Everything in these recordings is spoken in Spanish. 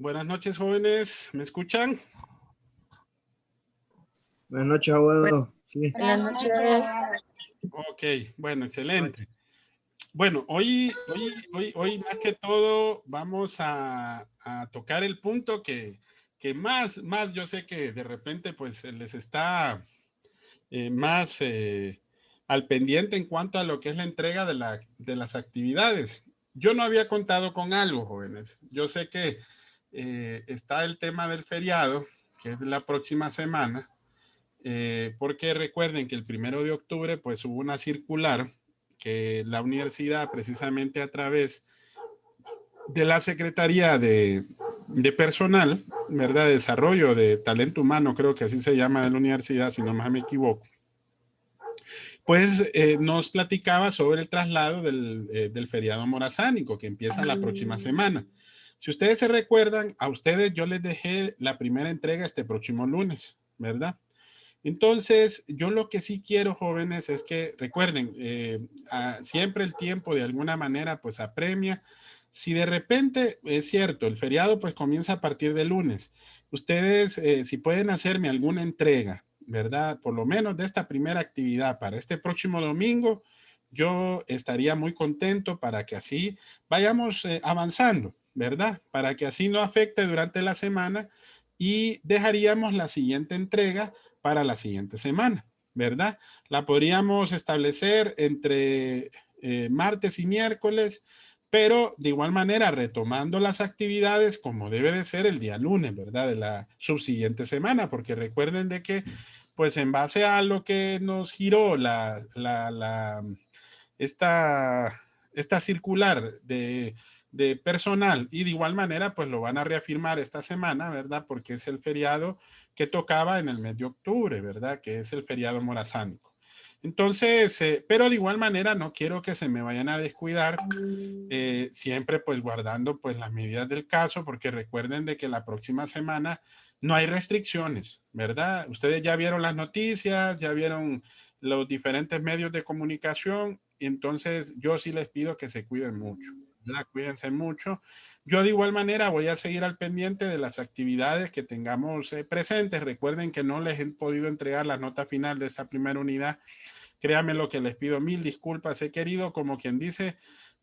Buenas noches, jóvenes. ¿Me escuchan? Buenas noches, abuelo. Sí. Buenas noches. Ok, bueno, excelente. Bueno, hoy más que todo vamos a tocar el punto que más yo sé que de repente pues les está más al pendiente en cuanto a lo que es la entrega de las actividades. Yo no había contado con algo, jóvenes. Yo sé que está el tema del feriado, que es la próxima semana, porque recuerden que el 1 de octubre pues hubo una circular que la universidad precisamente a través de la Secretaría de Personal, ¿verdad? Desarrollo de Talento Humano, creo que así se llama de la universidad, si no más me equivoco, pues nos platicaba sobre el traslado del feriado morazánico que empieza la próxima semana. Si ustedes se recuerdan, a ustedes yo les dejé la primera entrega este próximo lunes, ¿verdad? Entonces, yo lo que sí quiero, jóvenes, es que recuerden, siempre el tiempo de alguna manera pues apremia. Si de repente, es cierto, el feriado pues comienza a partir de lunes, ustedes si pueden hacerme alguna entrega, ¿verdad? Por lo menos de esta primera actividad para este próximo domingo, yo estaría muy contento para que así vayamos avanzando, ¿verdad? Para que así no afecte durante la semana y dejaríamos la siguiente entrega para la siguiente semana, ¿verdad? La podríamos establecer entre martes y miércoles, pero de igual manera retomando las actividades como debe de ser el día lunes, ¿verdad? De la subsiguiente semana, porque recuerden de que, pues en base a lo que nos giró esta circular de personal y de igual manera pues lo van a reafirmar esta semana, ¿verdad? Porque es el feriado que tocaba en el mes de octubre, ¿verdad? Que es el feriado morazánico. Entonces, pero de igual manera no quiero que se me vayan a descuidar, siempre pues guardando pues las medidas del caso, porque recuerden de que la próxima semana no hay restricciones, ¿verdad? Ustedes ya vieron las noticias, ya vieron los diferentes medios de comunicación, entonces yo sí les pido que se cuiden mucho. Cuídense mucho. Yo de igual manera voy a seguir al pendiente de las actividades que tengamos presentes. Recuerden que no les he podido entregar la nota final de esta primera unidad. Créanme lo que les pido, mil disculpas. He querido, como quien dice,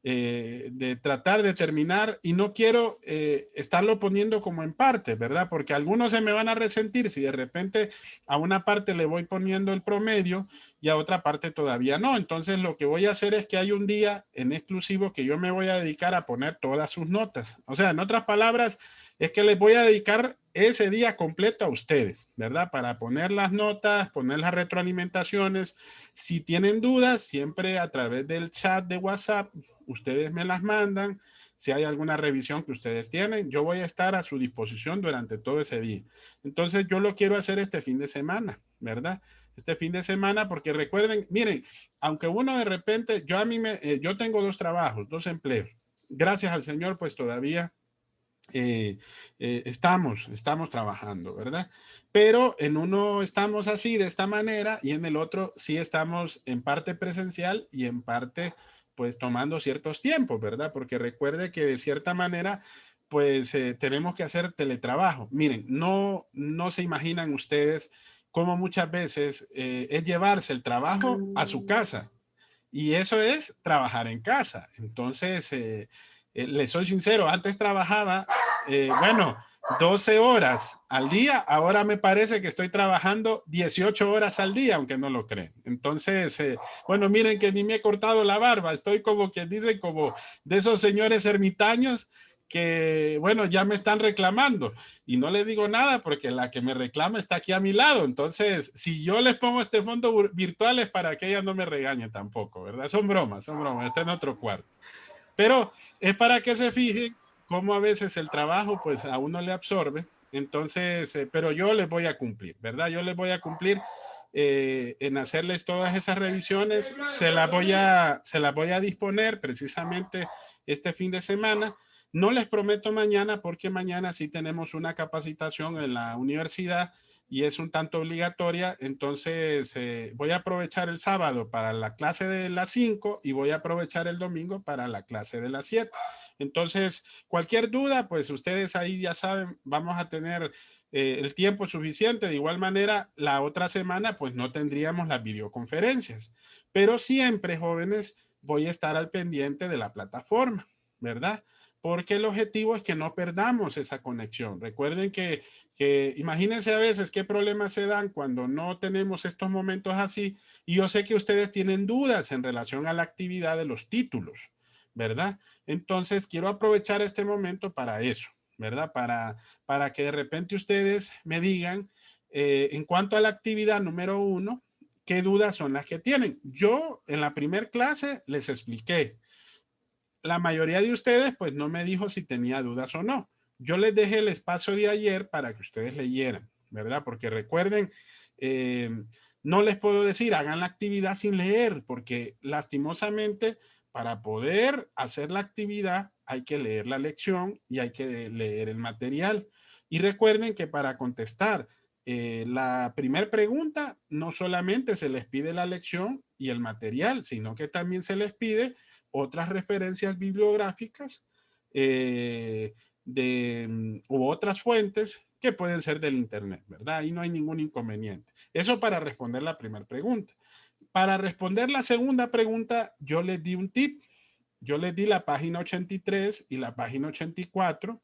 de tratar de terminar y no quiero estarlo poniendo como en parte, ¿verdad? Porque algunos se me van a resentir si de repente a una parte le voy poniendo el promedio y a otra parte todavía no. Entonces lo que voy a hacer es que hay un día en exclusivo que yo me voy a dedicar a poner todas sus notas. O sea, en otras palabras, es que les voy a dedicar ese día completo a ustedes, ¿verdad? Para poner las notas, poner las retroalimentaciones. Si tienen dudas, siempre a través del chat de WhatsApp, ustedes me las mandan. Si hay alguna revisión que ustedes tienen, yo voy a estar a su disposición durante todo ese día. Entonces, yo lo quiero hacer este fin de semana, ¿verdad? Este fin de semana, porque recuerden, miren, aunque uno de repente, yo tengo 2 trabajos, 2 empleos. Gracias al Señor, pues todavía estamos trabajando, ¿verdad? Pero en uno estamos así, de esta manera, y en el otro sí estamos en parte presencial y en parte, pues, tomando ciertos tiempos, ¿verdad? Porque recuerde que de cierta manera, pues, tenemos que hacer teletrabajo. Miren, no se imaginan ustedes cómo muchas veces es llevarse el trabajo a su casa. Y eso es trabajar en casa. Entonces, les soy sincero, antes trabajaba, bueno, 12 horas al día, ahora me parece que estoy trabajando 18 horas al día, aunque no lo creen. Entonces, bueno, miren que ni me he cortado la barba, estoy como que dicen, como de esos señores ermitaños que, bueno, ya me están reclamando y no le digo nada porque la que me reclama está aquí a mi lado. Entonces, si yo les pongo este fondo virtual es para que ella no me regañe tampoco, ¿verdad? Son bromas, está en otro cuarto. Pero es para que se fijen cómo a veces el trabajo pues a uno le absorbe. Entonces, pero yo les voy a cumplir, ¿verdad? Yo les voy a cumplir en hacerles todas esas revisiones. Se las voy a disponer precisamente este fin de semana. No les prometo mañana porque mañana sí tenemos una capacitación en la universidad y es un tanto obligatoria, entonces voy a aprovechar el sábado para la clase de las 5 y voy a aprovechar el domingo para la clase de las 7. Entonces, cualquier duda, pues ustedes ahí ya saben, vamos a tener el tiempo suficiente. De igual manera, la otra semana, pues no tendríamos las videoconferencias, pero siempre, jóvenes, voy a estar al pendiente de la plataforma, ¿verdad? Porque el objetivo es que no perdamos esa conexión. Recuerden que imagínense a veces qué problemas se dan cuando no tenemos estos momentos así. Y yo sé que ustedes tienen dudas en relación a la actividad de los títulos, ¿verdad? Entonces, quiero aprovechar este momento para eso, ¿verdad? Para que de repente ustedes me digan, en cuanto a la actividad número 1, ¿qué dudas son las que tienen? Yo en la primera clase les expliqué. La mayoría de ustedes pues no me dijo si tenía dudas o no. Yo les dejé el espacio de ayer para que ustedes leyeran, ¿verdad? Porque recuerden, eh, no les puedo decir hagan la actividad sin leer, porque lastimosamente para poder hacer la actividad hay que leer la lección y hay que leer el material. Y recuerden que para contestar la primera pregunta no solamente se les pide la lección y el material, sino que también se les pide otras referencias bibliográficas u otras fuentes que pueden ser del Internet, ¿verdad? Ahí no hay ningún inconveniente. Eso para responder la primera pregunta. Para responder la segunda pregunta, yo les di un tip. Yo les di la página 83 y la página 84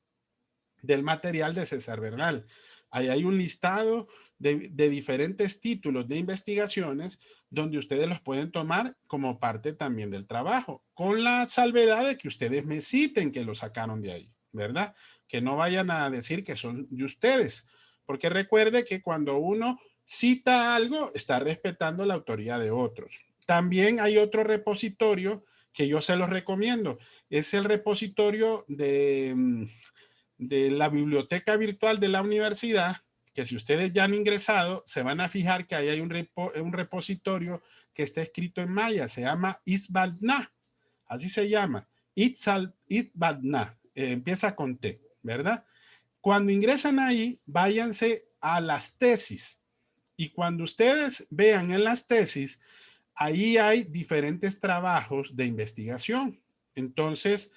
del material de César Bernal. Ahí hay un listado de diferentes títulos de investigaciones donde ustedes los pueden tomar como parte también del trabajo, con la salvedad de que ustedes me citen que lo sacaron de ahí, ¿verdad? Que no vayan a decir que son de ustedes, porque recuerde que cuando uno cita algo, está respetando la autoría de otros. También hay otro repositorio que yo se los recomiendo, es el repositorio de la biblioteca virtual de la universidad, que si ustedes ya han ingresado, se van a fijar que ahí hay un repositorio que está escrito en maya, se llama Isbalna, así se llama, Isbalna, empieza con T, ¿verdad? Cuando ingresan ahí, váyanse a las tesis, y cuando ustedes vean en las tesis, ahí hay diferentes trabajos de investigación. Entonces,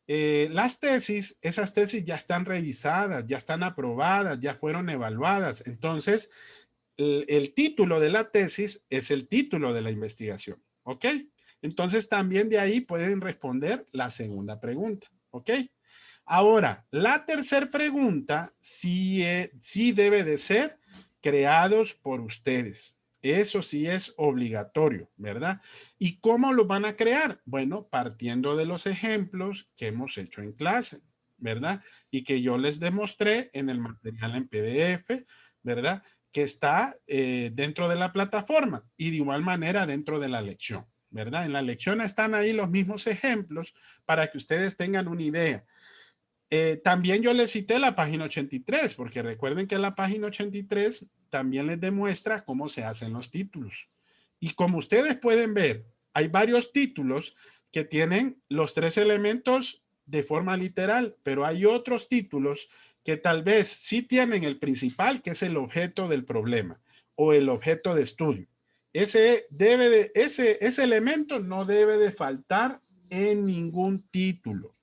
las tesis, esas tesis ya están revisadas, ya están aprobadas, ya fueron evaluadas. Entonces, el título de la tesis es el título de la investigación. ¿Ok? Entonces, también de ahí pueden responder la segunda pregunta. ¿Ok? Ahora, la tercera pregunta sí debe de ser creados por ustedes. Eso sí es obligatorio, ¿verdad? ¿Y cómo lo van a crear? Bueno, partiendo de los ejemplos que hemos hecho en clase, ¿verdad? Y que yo les demostré en el material en PDF, ¿verdad? Que está dentro de la plataforma y de igual manera dentro de la lección, ¿verdad? En la lección están ahí los mismos ejemplos para que ustedes tengan una idea. También yo les cité la página 83, porque recuerden que la página 83 también les demuestra cómo se hacen los títulos. Y como ustedes pueden ver, hay varios títulos que tienen los tres elementos de forma literal, pero hay otros títulos que tal vez sí tienen el principal, que es el objeto del problema o el objeto de estudio. Ese elemento no debe de faltar en ningún título.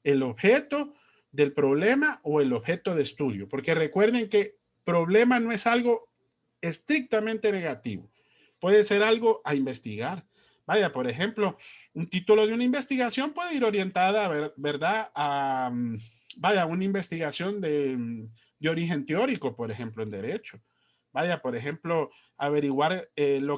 El objeto del problema o el objeto de estudio, porque recuerden que problema no es algo estrictamente negativo, puede ser algo a investigar. Vaya, por ejemplo, un título de una investigación puede ir orientada, ¿verdad? Vaya, una investigación de origen teórico, por ejemplo, en derecho. Vaya, por ejemplo, averiguar el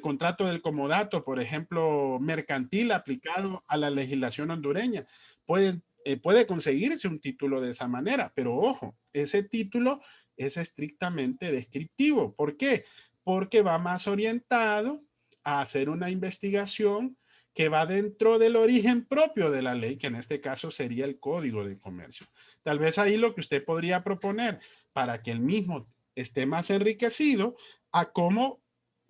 contrato del comodato, por ejemplo, mercantil aplicado a la legislación hondureña. Puede conseguirse un título de esa manera, pero ojo, ese título es estrictamente descriptivo. ¿Por qué? Porque va más orientado a hacer una investigación que va dentro del origen propio de la ley, que en este caso sería el Código de Comercio. Tal vez ahí lo que usted podría proponer para que el mismo esté más enriquecido a cómo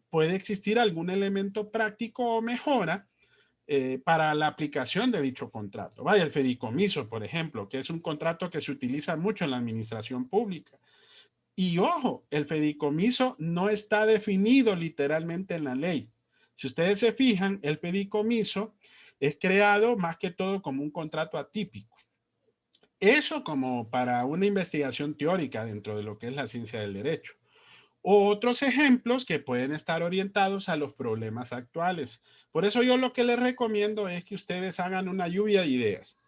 puede existir algún elemento práctico o mejora para la aplicación de dicho contrato. Vaya, el fideicomiso, por ejemplo, que es un contrato que se utiliza mucho en la administración pública. Y ojo, el fideicomiso no está definido literalmente en la ley. Si ustedes se fijan, el fideicomiso es creado más que todo como un contrato atípico. Eso como para una investigación teórica dentro de lo que es la ciencia del derecho. Otros ejemplos que pueden estar orientados a los problemas actuales. Por eso yo lo que les recomiendo es que ustedes hagan una lluvia de ideas.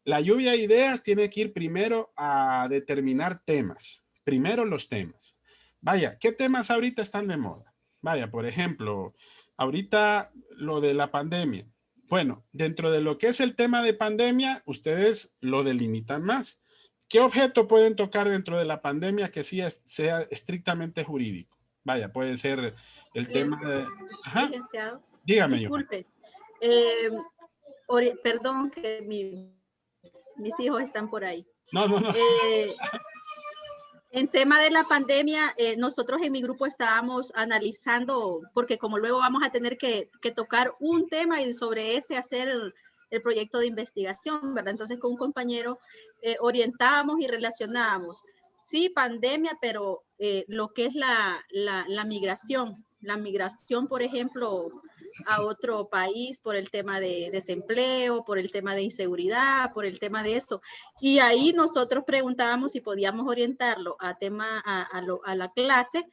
La lluvia de ideas tiene que ir primero a determinar temas. Primero los temas. Vaya, ¿qué temas ahorita están de moda? Vaya, por ejemplo, ahorita lo de la pandemia. Bueno, dentro de lo que es el tema de pandemia, ustedes lo delimitan más. ¿Qué objeto pueden tocar dentro de la pandemia que sí sea estrictamente jurídico? Vaya, puede ser el tema de... Ajá, Licenciado, dígame yo. disculpe. Perdón que mis hijos están por ahí. No, no, no. En tema de la pandemia, nosotros en mi grupo estábamos analizando, porque como luego vamos a tener que tocar un tema y sobre ese hacer el proyecto de investigación, ¿verdad? Entonces con un compañero orientábamos y relacionábamos. Sí, pandemia, pero lo que es la migración, por ejemplo, a otro país por el tema de desempleo, por el tema de inseguridad, por el tema de eso. Y ahí nosotros preguntábamos si podíamos orientarlo a la clase,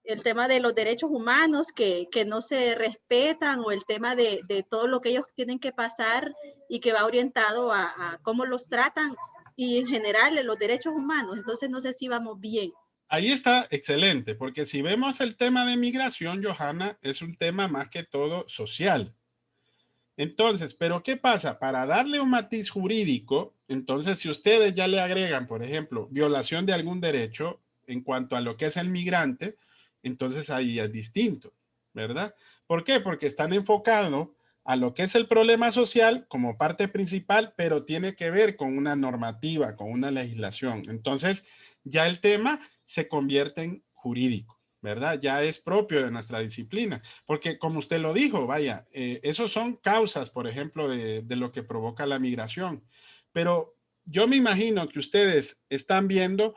el tema de los derechos humanos que no se respetan o el tema de todo lo que ellos tienen que pasar y que va orientado a cómo los tratan y en general los derechos humanos. Entonces no sé si vamos bien. Ahí está excelente, porque si vemos el tema de migración, Johanna, es un tema más que todo social. Entonces, ¿pero qué pasa? Para darle un matiz jurídico, entonces si ustedes ya le agregan, por ejemplo, violación de algún derecho en cuanto a lo que es el migrante, entonces ahí es distinto, ¿verdad? ¿Por qué? Porque están enfocados a lo que es el problema social como parte principal, pero tiene que ver con una normativa, con una legislación. Entonces, ya el tema se convierte en jurídico, ¿verdad? Ya es propio de nuestra disciplina, porque como usted lo dijo, vaya, esos son causas, por ejemplo, de lo que provoca la migración. Pero yo me imagino que ustedes están viendo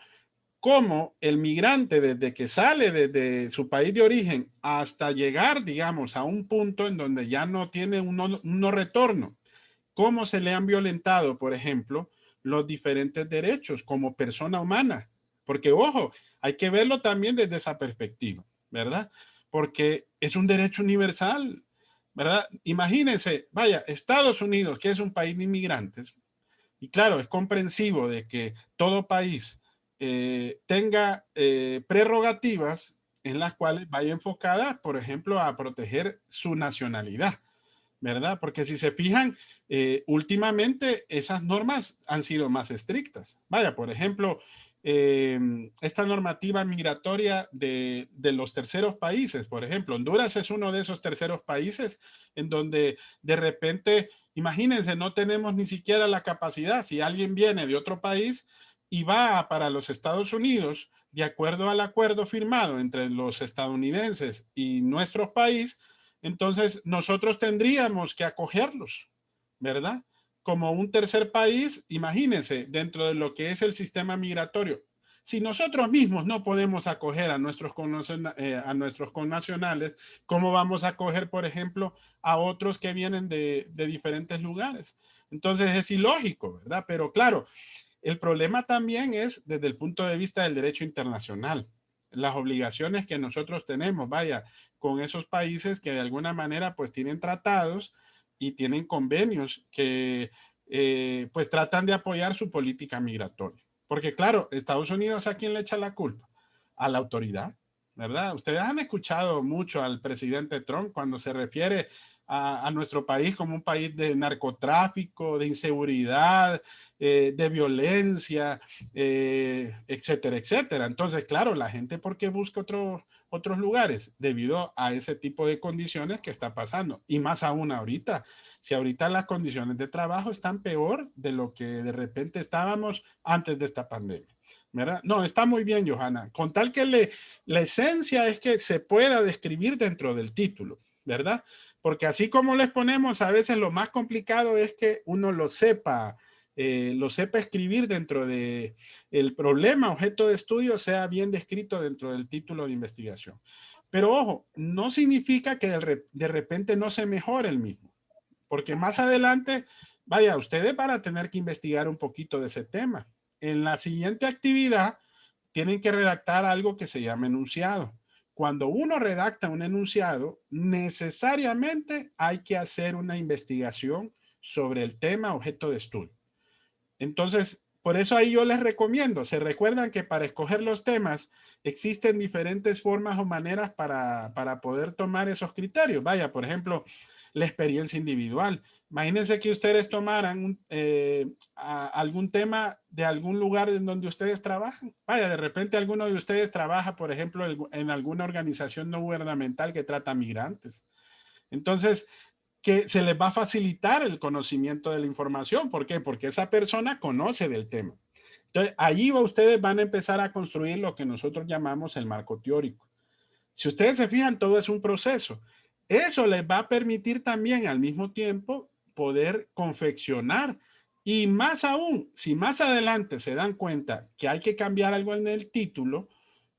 cómo el migrante desde que sale desde su país de origen hasta llegar, digamos, a un punto en donde ya no tiene un no retorno, cómo se le han violentado, por ejemplo, los diferentes derechos como persona humana. Porque, ojo, hay que verlo también desde esa perspectiva, ¿verdad? Porque es un derecho universal, ¿verdad? Imagínense, vaya, Estados Unidos, que es un país de inmigrantes, y claro, es comprensivo de que todo país tenga prerrogativas en las cuales vaya enfocada, por ejemplo, a proteger su nacionalidad, ¿verdad? Porque si se fijan, últimamente esas normas han sido más estrictas. Vaya, por ejemplo, esta normativa migratoria de los terceros países, por ejemplo, Honduras es uno de esos terceros países en donde de repente, imagínense, no tenemos ni siquiera la capacidad, si alguien viene de otro país y va para los Estados Unidos, de acuerdo al acuerdo firmado entre los estadounidenses y nuestro país, entonces nosotros tendríamos que acogerlos, ¿verdad? Como un tercer país, imagínense, dentro de lo que es el sistema migratorio. Si nosotros mismos no podemos acoger a nuestros connacionales, ¿cómo vamos a acoger, por ejemplo, a otros que vienen de diferentes lugares? Entonces es ilógico, ¿verdad? Pero claro, el problema también es desde el punto de vista del derecho internacional, las obligaciones que nosotros tenemos, vaya, con esos países que de alguna manera pues tienen tratados y tienen convenios que pues tratan de apoyar su política migratoria. Porque claro, Estados Unidos, ¿a quién le echa la culpa? A la autoridad, ¿verdad? Ustedes han escuchado mucho al presidente Trump cuando se refiere a nuestro país como un país de narcotráfico, de inseguridad, de violencia, etcétera, etcétera. Entonces, claro, la gente, ¿por qué busca otros lugares? Debido a ese tipo de condiciones que está pasando. Y más aún ahorita, si ahorita las condiciones de trabajo están peor de lo que de repente estábamos antes de esta pandemia. ¿Verdad? No, está muy bien, Johanna. Con tal que la esencia es que se pueda describir dentro del título, ¿verdad? Porque así como les ponemos, a veces lo más complicado es que uno lo sepa lo sepa escribir dentro de el problema, objeto de estudio, sea bien descrito dentro del título de investigación. Pero ojo, no significa que de repente no se mejore el mismo, porque más adelante, vaya, ustedes van a tener que investigar un poquito de ese tema. En la siguiente actividad, tienen que redactar algo que se llama enunciado. Cuando uno redacta un enunciado, necesariamente hay que hacer una investigación sobre el tema objeto de estudio. Entonces, por eso ahí yo les recomiendo, se recuerdan que para escoger los temas existen diferentes formas o maneras para poder tomar esos criterios. Vaya, por ejemplo, la experiencia individual. Imagínense que ustedes tomaran algún tema de algún lugar en donde ustedes trabajan. Vaya, de repente alguno de ustedes trabaja, por ejemplo, en alguna organización no gubernamental que trata migrantes. Entonces, que se les va a facilitar el conocimiento de la información. ¿Por qué? Porque esa persona conoce del tema. Entonces, ahí ustedes van a empezar a construir lo que nosotros llamamos el marco teórico. Si ustedes se fijan, todo es un proceso. Eso les va a permitir también al mismo tiempo poder confeccionar. Y más aún, si más adelante se dan cuenta que hay que cambiar algo en el título,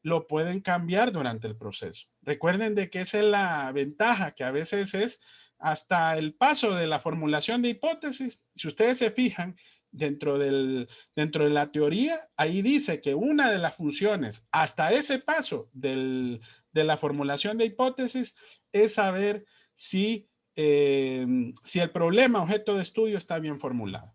lo pueden cambiar durante el proceso. Recuerden de que esa es la ventaja, que a veces es hasta el paso de la formulación de hipótesis. Si ustedes se fijan, dentro de la teoría, ahí dice que una de las funciones hasta ese paso de la formulación de hipótesis es saber si el problema objeto de estudio está bien formulado.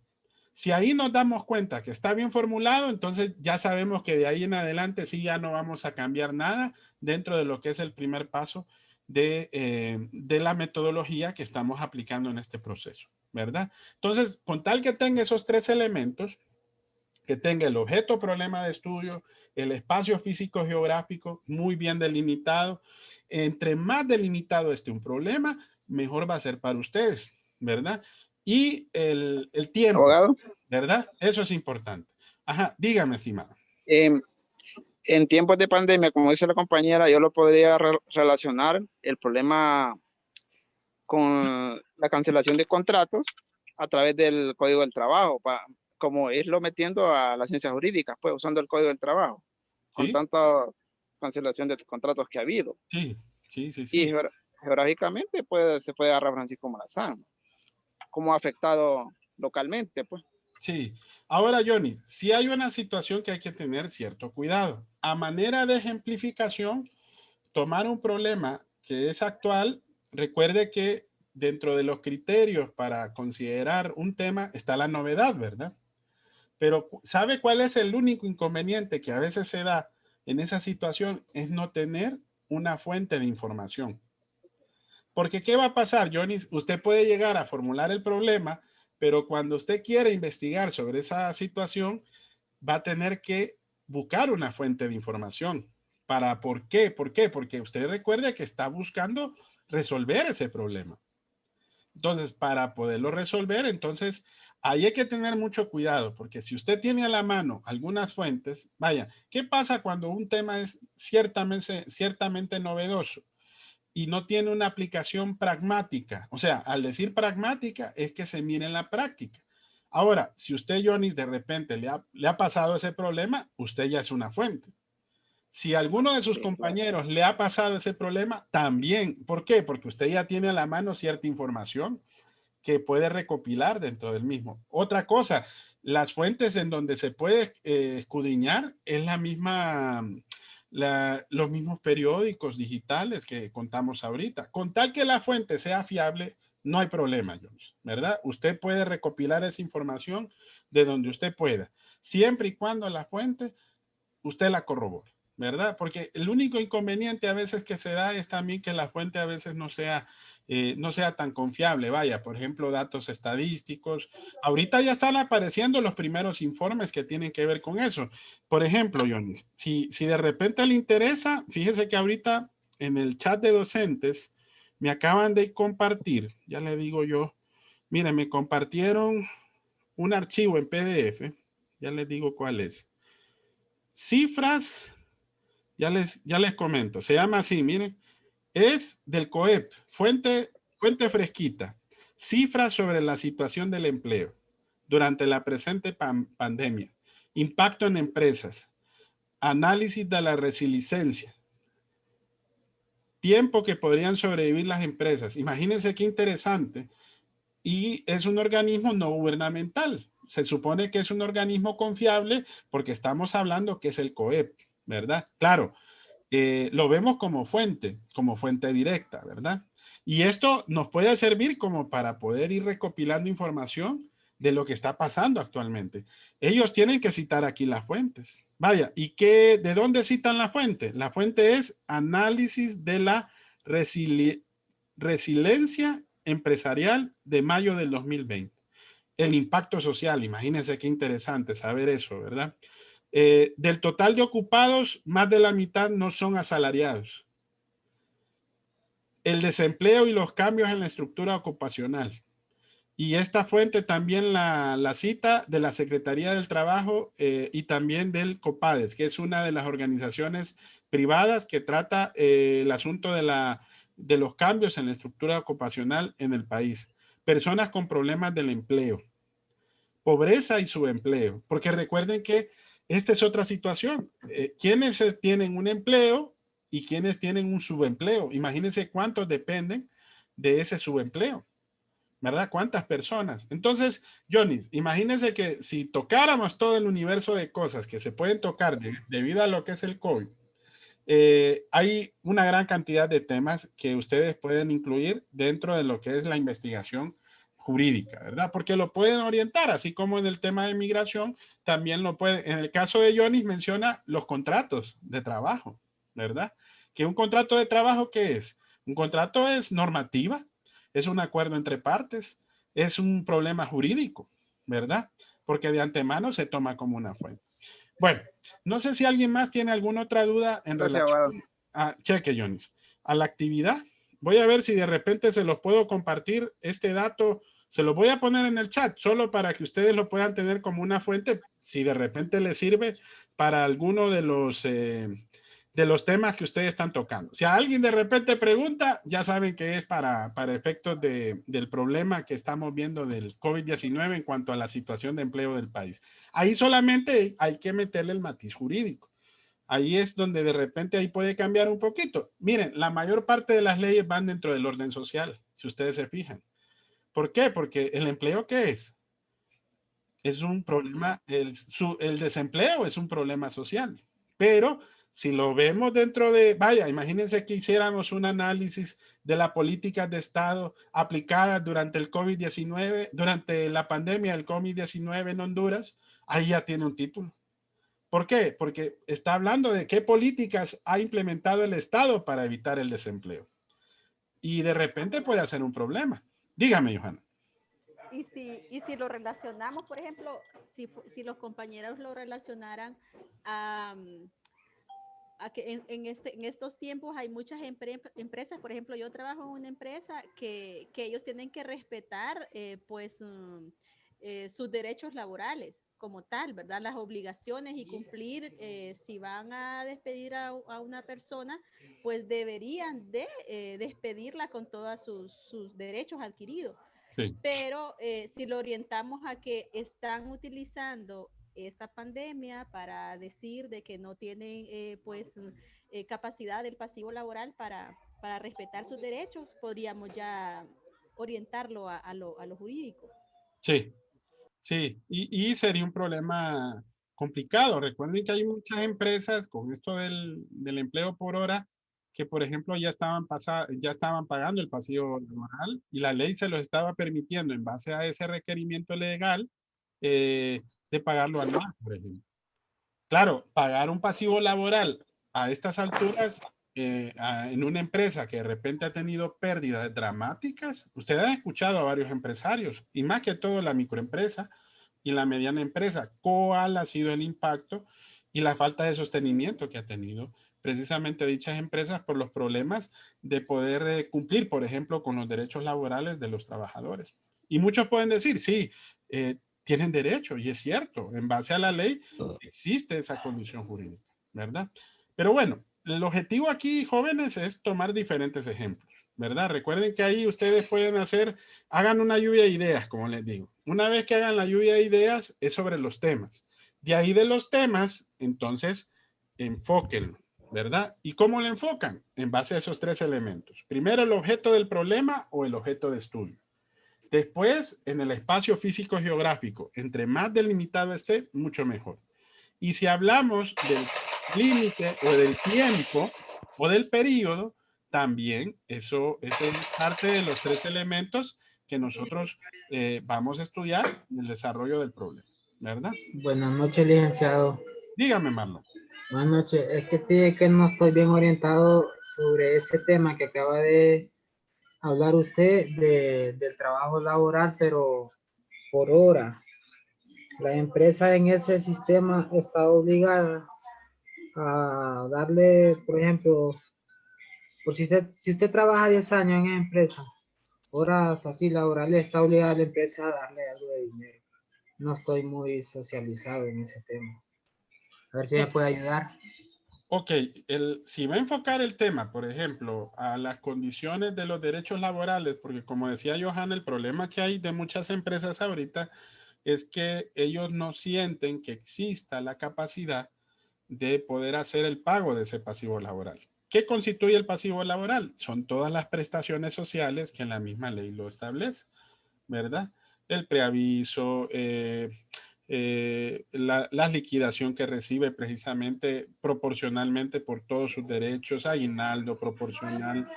Si ahí nos damos cuenta que está bien formulado, entonces ya sabemos que de ahí en adelante sí ya no vamos a cambiar nada dentro de lo que es el primer paso de la metodología que estamos aplicando en este proceso, ¿verdad? Entonces, con tal que tenga esos tres elementos, que tenga el objeto problema de estudio, el espacio físico geográfico muy bien delimitado, entre más delimitado esté un problema, mejor va a ser para ustedes, ¿verdad? Y el tiempo, Abogado, ¿verdad? Eso es importante. Ajá, dígame, estimado. En tiempos de pandemia, como dice la compañera, yo lo podría relacionar el problema con la cancelación de contratos a través del Código del Trabajo, como irlo metiendo a las ciencias jurídicas, pues usando el Código del Trabajo, con ¿Sí? tanta cancelación de contratos que ha habido. Sí, sí, sí, Y sí. geográficamente se puede agarrar Francisco Morazán, cómo ha afectado localmente, pues. Sí. Ahora, Johnny, sí hay una situación que hay que tener cierto cuidado. A manera de ejemplificación, tomar un problema que es actual, recuerde que dentro de los criterios para considerar un tema está la novedad, ¿verdad? Pero ¿sabe cuál es el único inconveniente que a veces se da en esa situación? Es no tener una fuente de información. Porque ¿qué va a pasar, Johnny? Usted puede llegar a formular el problema, pero cuando usted quiere investigar sobre esa situación, va a tener que buscar una fuente de información. ¿Por qué? ¿Por qué? Porque usted recuerde que está buscando resolver ese problema. Entonces, para poderlo resolver, entonces, ahí hay que tener mucho cuidado, porque si usted tiene a la mano algunas fuentes, vaya, ¿qué pasa cuando un tema es ciertamente novedoso y no tiene una aplicación pragmática? O sea, al decir pragmática es que se mire en la práctica. Ahora, si usted, Johnny, de repente le ha pasado ese problema, usted ya es una fuente. Si a alguno de sus compañeros le ha pasado ese problema, también. ¿Por qué? Porque usted ya tiene a la mano cierta información que puede recopilar dentro del mismo. Otra cosa, las fuentes en donde se puede escudriñar es los mismos periódicos digitales que contamos ahorita. Con tal que la fuente sea fiable, no hay problema, Jones, ¿verdad? Usted puede recopilar esa información de donde usted pueda, siempre y cuando la fuente usted la corrobore, ¿verdad? Porque el único inconveniente a veces que se da es también que la fuente a veces no sea tan confiable. Vaya, por ejemplo, datos estadísticos. Ahorita ya están apareciendo los primeros informes que tienen que ver con eso. Por ejemplo, Jonis, si de repente le interesa, fíjese que ahorita en el chat de docentes me acaban de compartir, ya le digo yo, miren, me compartieron un archivo en PDF, ya les digo cuál es. Cifras, ya les comento, se llama así, miren, es del COEP, fuente fresquita, cifras sobre la situación del empleo, durante la presente pandemia. Impacto en empresas. Análisis de la resiliencia. Tiempo que podrían sobrevivir las empresas. Imagínense qué interesante. Y es un organismo no gubernamental. Se supone que es un organismo confiable porque estamos hablando que es el COEP, ¿verdad? Claro, lo vemos como fuente directa, ¿verdad? Y esto nos puede servir como para poder ir recopilando información de lo que está pasando actualmente. Ellos tienen que citar aquí las fuentes. Vaya, ¿y de dónde citan la fuente? La fuente es análisis de la resiliencia empresarial de mayo del 2020. El impacto social, imagínense qué interesante saber eso, ¿verdad? Del total de ocupados, más de la mitad no son asalariados. El desempleo y los cambios en la estructura ocupacional. Y esta fuente también la cita de la Secretaría del Trabajo y también del COPADES, que es una de las organizaciones privadas que trata el asunto de los cambios en la estructura ocupacional en el país. Personas con problemas del empleo, pobreza y subempleo, porque recuerden que esta es otra situación. ¿Quiénes tienen un empleo y quiénes tienen un subempleo? Imagínense cuántos dependen de ese subempleo, ¿verdad? ¿Cuántas personas? Entonces, Johnny, imagínense que si tocáramos todo el universo de cosas que se pueden tocar debido a lo que es el COVID, hay una gran cantidad de temas que ustedes pueden incluir dentro de lo que es la investigación jurídica, ¿verdad? Porque lo pueden orientar, así como en el tema de migración, también lo pueden, en el caso de Johnny menciona los contratos de trabajo, ¿verdad? Que un contrato de trabajo, ¿qué es? Un contrato es normativa, es un acuerdo entre partes, es un problema jurídico, ¿verdad? Porque de antemano se toma como una fuente. Bueno, no sé si alguien más tiene alguna otra duda en relación a, cheque, Jonis, a la actividad. Voy a ver si de repente se los puedo compartir este dato. Se los voy a poner en el chat solo para que ustedes lo puedan tener como una fuente, si de repente les sirve para alguno de los temas que ustedes están tocando. Si a alguien de repente pregunta, ya saben que es para efectos del problema que estamos viendo del COVID-19 en cuanto a la situación de empleo del país. Ahí solamente hay que meterle el matiz jurídico. Ahí es donde de repente ahí puede cambiar un poquito. Miren, la mayor parte de las leyes van dentro del orden social, si ustedes se fijan. ¿Por qué? Porque el empleo, ¿qué es? Es un problema, el desempleo es un problema social, pero si lo vemos dentro de, vaya, imagínense que hiciéramos un análisis de las políticas de Estado aplicadas durante el COVID-19, durante la pandemia del COVID-19 en Honduras, ahí ya tiene un título. ¿Por qué? Porque está hablando de qué políticas ha implementado el Estado para evitar el desempleo. Y de repente puede ser un problema. Dígame, Johanna. Y si lo relacionamos, por ejemplo, si los compañeros lo relacionaran a que en estos tiempos hay muchas empresas, por ejemplo, yo trabajo en una empresa que ellos tienen que respetar sus derechos laborales como tal, ¿verdad? Las obligaciones y cumplir, si van a despedir a una persona, pues deberían de despedirla con todos sus derechos adquiridos. Sí. Pero si lo orientamos a que están utilizando esta pandemia para decir de que no tienen capacidad del pasivo laboral para respetar sus derechos, podríamos ya orientarlo a lo jurídico. Sí, sí, y sería un problema complicado. Recuerden que hay muchas empresas con esto del empleo por hora que, por ejemplo, ya estaban pagando el pasivo laboral y la ley se los estaba permitiendo en base a ese requerimiento legal de pagarlo anual, por ejemplo. Claro, pagar un pasivo laboral a estas alturas en una empresa que de repente ha tenido pérdidas dramáticas, ustedes han escuchado a varios empresarios y más que todo la microempresa y la mediana empresa, cuál ha sido el impacto y la falta de sostenimiento que ha tenido precisamente dichas empresas por los problemas de poder cumplir, por ejemplo, con los derechos laborales de los trabajadores. Y muchos pueden decir, sí, tienen derecho, y es cierto, en base a la ley existe esa condición jurídica, ¿verdad? Pero bueno, el objetivo aquí, jóvenes, es tomar diferentes ejemplos, ¿verdad? Recuerden que ahí ustedes pueden hagan una lluvia de ideas, como les digo. Una vez que hagan la lluvia de ideas, es sobre los temas. De ahí de los temas, entonces, enfóquenlo, ¿verdad? ¿Y cómo lo enfocan? En base a esos 3 elementos. Primero, el objeto del problema o el objeto de estudio. Después, en el espacio físico geográfico. Entre más delimitado esté, mucho mejor. Y si hablamos del límite o del tiempo o del periodo, también eso es parte de los 3 elementos que nosotros vamos a estudiar en el desarrollo del problema, ¿verdad? Buenas noches, licenciado. Dígame, Marlon. Buenas noches. Es que fíjate que no estoy bien orientado sobre ese tema que acaba de hablar usted del trabajo laboral, pero por hora. La empresa en ese sistema está obligada a darle, por ejemplo, si usted trabaja 10 años en empresa, horas así laborales, está obligada la empresa a darle algo de dinero. No estoy muy socializado en ese tema. A ver si me puede ayudar. Ok, si va a enfocar el tema, por ejemplo, a las condiciones de los derechos laborales, porque como decía Johan, el problema que hay de muchas empresas ahorita es que ellos no sienten que exista la capacidad de poder hacer el pago de ese pasivo laboral. ¿Qué constituye el pasivo laboral? Son todas las prestaciones sociales que en la misma ley lo establece, ¿verdad? El preaviso, la liquidación que recibe precisamente proporcionalmente por todos sus derechos, aguinaldo proporcional,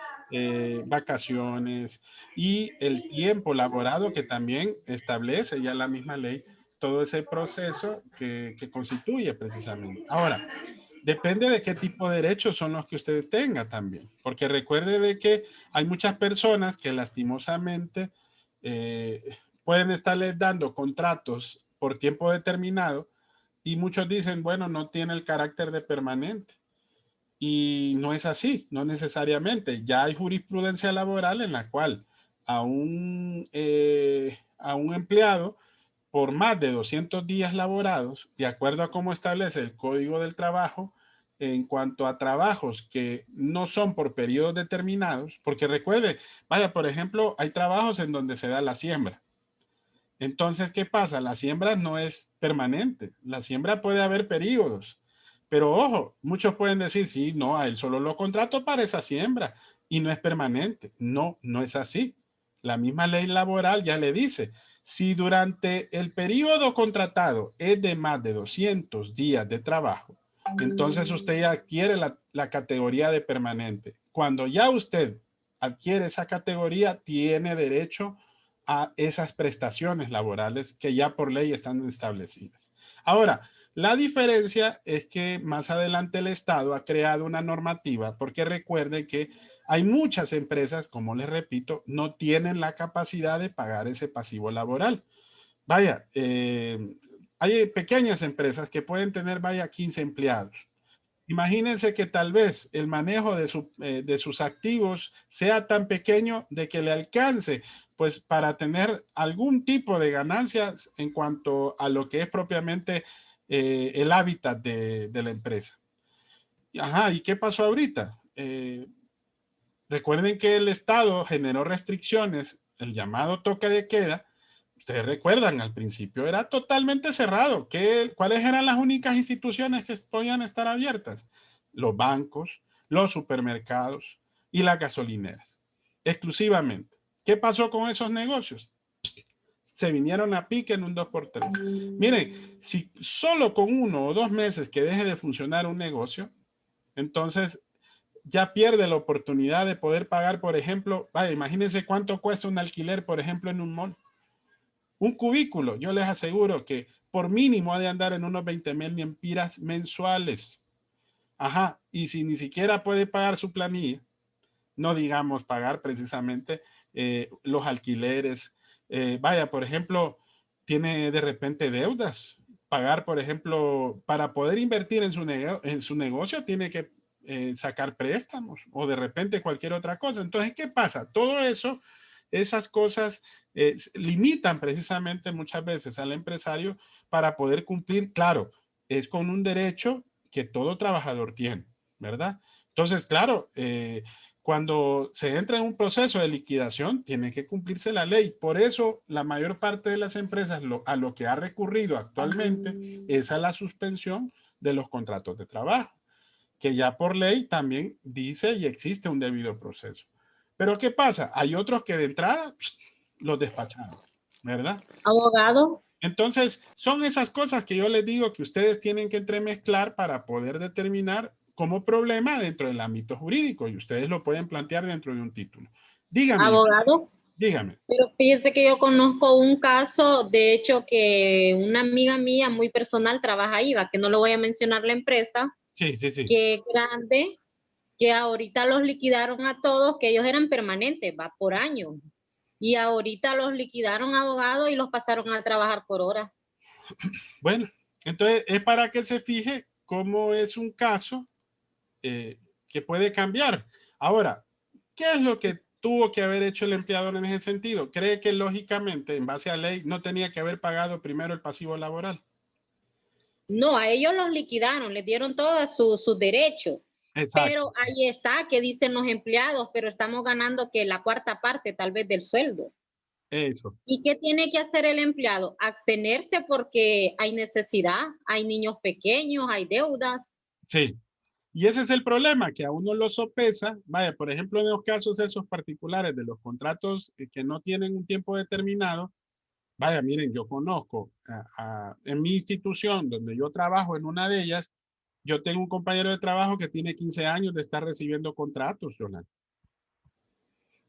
vacaciones y el tiempo laborado que también establece ya la misma ley todo ese proceso que constituye precisamente. Ahora, depende de qué tipo de derechos son los que usted tenga también, porque recuerde de que hay muchas personas que lastimosamente pueden estarles dando contratos por tiempo determinado y muchos dicen, bueno, no tiene el carácter de permanente. Y no es así, no necesariamente. Ya hay jurisprudencia laboral en la cual a un empleado por más de 200 días laborados, de acuerdo a cómo establece el Código del Trabajo, en cuanto a trabajos que no son por periodos determinados, porque recuerde, vaya, por ejemplo, hay trabajos en donde se da la siembra. Entonces, ¿qué pasa? La siembra no es permanente. La siembra puede haber periodos. Pero ojo, muchos pueden decir, sí, no, a él solo lo contrato para esa siembra y no es permanente. No, no es así. La misma ley laboral ya le dice, si durante el periodo contratado es de más de 200 días de trabajo, entonces usted ya adquiere la categoría de permanente. Cuando ya usted adquiere esa categoría, tiene derecho a esas prestaciones laborales que ya por ley están establecidas. Ahora, la diferencia es que más adelante el Estado ha creado una normativa porque recuerde que hay muchas empresas, como les repito, no tienen la capacidad de pagar ese pasivo laboral. Vaya, hay pequeñas empresas que pueden tener, vaya, 15 empleados. Imagínense que tal vez el manejo de sus activos sea tan pequeño de que le alcance pues para tener algún tipo de ganancias en cuanto a lo que es propiamente el hábitat de la empresa. Ajá, ¿y qué pasó ahorita? Recuerden que el Estado generó restricciones, el llamado toque de queda. Ustedes recuerdan, al principio era totalmente cerrado. ¿Cuáles eran las únicas instituciones que podían estar abiertas? Los bancos, los supermercados y las gasolineras, exclusivamente. ¿Qué pasó con esos negocios? Se vinieron a pique en un 2x3. Miren, si solo con 1 o 2 meses que deje de funcionar un negocio, entonces ya pierde la oportunidad de poder pagar, por ejemplo, vaya, imagínense cuánto cuesta un alquiler, por ejemplo, en un mall. Un cubículo, yo les aseguro que por mínimo ha de andar en unos 20,000 lempiras mensuales. Ajá, y si ni siquiera puede pagar su planilla, no digamos pagar precisamente los alquileres. Vaya, por ejemplo, tiene de repente deudas. Pagar, por ejemplo, para poder invertir en su negocio, tiene que sacar préstamos o de repente cualquier otra cosa. Entonces, ¿qué pasa? Todo eso, esas cosas limitan precisamente muchas veces al empresario para poder cumplir, claro, es con un derecho que todo trabajador tiene, ¿verdad? Entonces, claro, cuando se entra en un proceso de liquidación, tiene que cumplirse la ley. Por eso, la mayor parte de las empresas a lo que ha recurrido actualmente es a la suspensión de los contratos de trabajo, que ya por ley también dice y existe un debido proceso. Pero ¿qué pasa? Hay otros que de entrada los despacharon, ¿verdad? Abogado. Entonces, son esas cosas que yo les digo que ustedes tienen que entremezclar para poder determinar como problema dentro del ámbito jurídico, y ustedes lo pueden plantear dentro de un título. Dígame. Abogado. Dígame. Pero fíjese que yo conozco un caso, de hecho, que una amiga mía muy personal trabaja ahí, va, que no lo voy a mencionar la empresa. Sí, sí, sí. Que es grande, que ahorita los liquidaron a todos, que ellos eran permanentes, va, por año. Y ahorita los liquidaron, abogados, y los pasaron a trabajar por hora. Bueno, entonces es para que se fije cómo es un caso que puede cambiar. Ahora, ¿qué es lo que tuvo que haber hecho el empleador en ese sentido? ¿Cree que lógicamente, en base a ley, no tenía que haber pagado primero el pasivo laboral? No, a ellos los liquidaron, les dieron todos sus derechos. Exacto. Pero ahí está, que dicen los empleados, pero estamos ganando que la cuarta parte tal vez del sueldo. Eso. ¿Y qué tiene que hacer el empleado? Abstenerse porque hay necesidad, hay niños pequeños, hay deudas. Sí. Y ese es el problema, que a uno lo sopesa. Vaya, por ejemplo, en los casos esos particulares de los contratos que no tienen un tiempo determinado. Vaya, miren, yo conozco en mi institución donde yo trabajo, en una de ellas, yo tengo un compañero de trabajo que tiene 15 años de estar recibiendo contratos, Yolanda.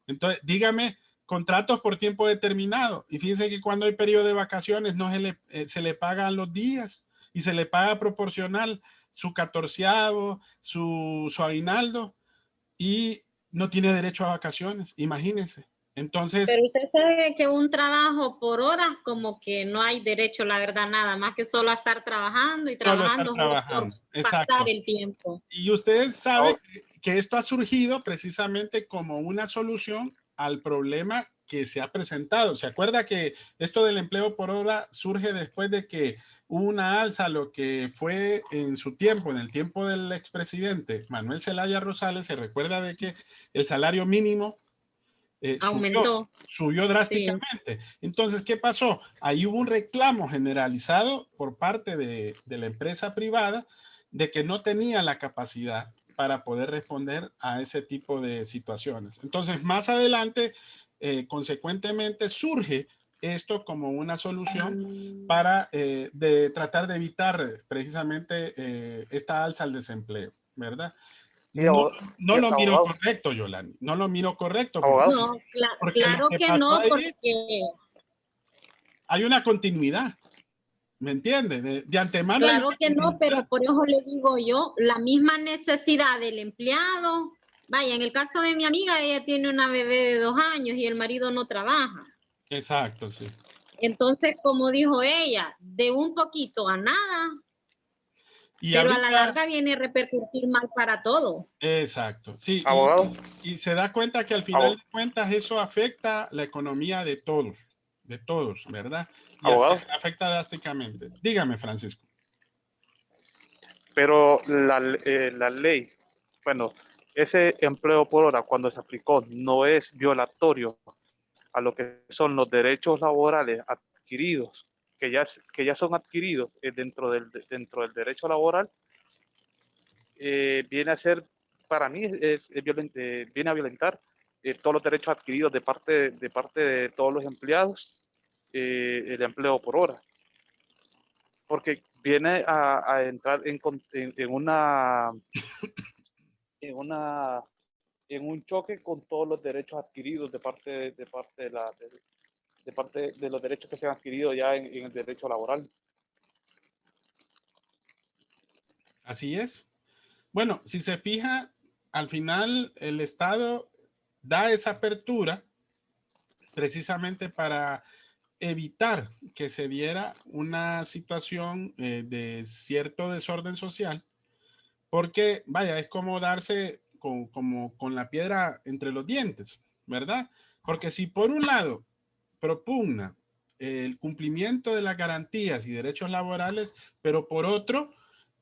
Entonces, dígame, contratos por tiempo determinado. Y fíjense que cuando hay periodo de vacaciones no se le pagan los días y se le paga proporcional su 14avo, su aguinaldo, y no tiene derecho a vacaciones, imagínense. Entonces, pero usted sabe que un trabajo por horas como que no hay derecho, la verdad, nada más que solo a estar trabajando y trabajando, por pasar el tiempo. Y usted sabe que esto ha surgido precisamente como una solución al problema que se ha presentado. ¿Se acuerda que esto del empleo por hora surge después de que hubo una alza, lo que fue en su tiempo, en el tiempo del expresidente Manuel Zelaya Rosales? Se recuerda de que el salario mínimo subió drásticamente. Sí. Entonces, ¿qué pasó? Ahí hubo un reclamo generalizado por parte de la empresa privada de que no tenía la capacidad para poder responder a ese tipo de situaciones. Entonces, más adelante, consecuentemente, surge esto como una solución para tratar de evitar precisamente esta alza al desempleo, ¿verdad? No lo miro correcto, Yolanda. No lo miro correcto. No, claro que no, porque hay una continuidad. ¿Me entiende? De antemano. Claro que no, pero por eso le digo yo, la misma necesidad del empleado. Vaya, en el caso de mi amiga, ella tiene una bebé de 2 años y el marido no trabaja. Exacto, sí. Entonces, como dijo ella, de un poquito a nada. Pero ahorita, a la larga viene a repercutir mal para todo. Exacto, sí. Y se da cuenta que al final de cuentas eso afecta la economía de todos, ¿verdad? Y afecta drásticamente. Dígame, Francisco. Pero la ley, bueno, ese empleo por hora cuando se aplicó no es violatorio a lo que son los derechos laborales adquiridos, que ya son adquiridos dentro del derecho laboral. Viene a ser, para mí, viene a violentar todos los derechos adquiridos de parte de todos los empleados, el empleo por hora. Porque viene a entrar en un choque con todos los derechos adquiridos de parte de los derechos que se han adquirido ya en el derecho laboral. Así es. Bueno, si se fija, al final el Estado da esa apertura precisamente para evitar que se diera una situación de cierto desorden social, porque, vaya, es como darse con la piedra entre los dientes, ¿verdad? Porque si por un lado propugna el cumplimiento de las garantías y derechos laborales, pero por otro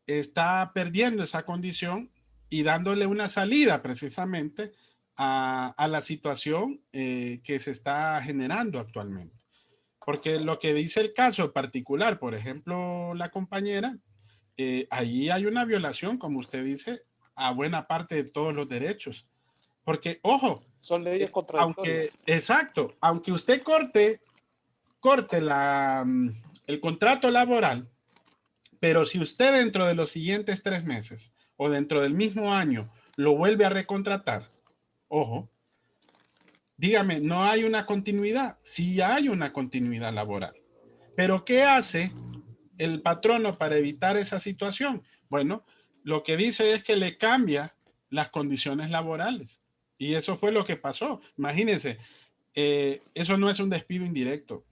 está perdiendo esa condición y dándole una salida precisamente a la situación que se está generando actualmente. Porque lo que dice el caso en particular, por ejemplo, la compañera, ahí hay una violación, como usted dice, a buena parte de todos los derechos. Porque, ojo, son leyes contradictorias. Exacto, aunque usted corte el contrato laboral, pero si usted dentro de los siguientes 3 meses o dentro del mismo año lo vuelve a recontratar, ojo, dígame, ¿no hay una continuidad? Sí hay una continuidad laboral. Pero ¿qué hace el patrono para evitar esa situación? Bueno, lo que dice es que le cambia las condiciones laborales. Y eso fue lo que pasó. Imagínense, eso no es un despido indirecto.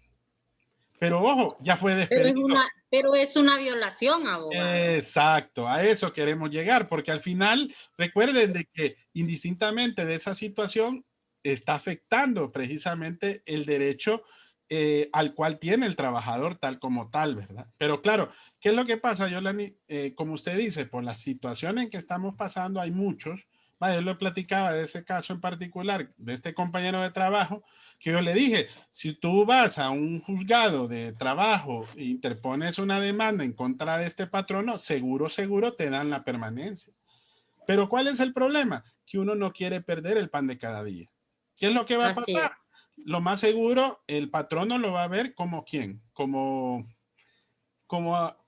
Pero ojo, ya fue despedido. Pero es una violación, abogado. Exacto, a eso queremos llegar, porque al final recuerden de que indistintamente de esa situación está afectando precisamente el derecho al cual tiene el trabajador tal como tal, ¿verdad? Pero claro, ¿qué es lo que pasa, Yolani? Como usted dice, por la situación en que estamos pasando hay muchos. Yo lo platicaba de ese caso en particular, de este compañero de trabajo, que yo le dije, si tú vas a un juzgado de trabajo e interpones una demanda en contra de este patrono, seguro te dan la permanencia. Pero ¿cuál es el problema? Que uno no quiere perder el pan de cada día. ¿Qué es lo que va a pasar? Lo más seguro, el patrono lo va a ver como ¿quién? Como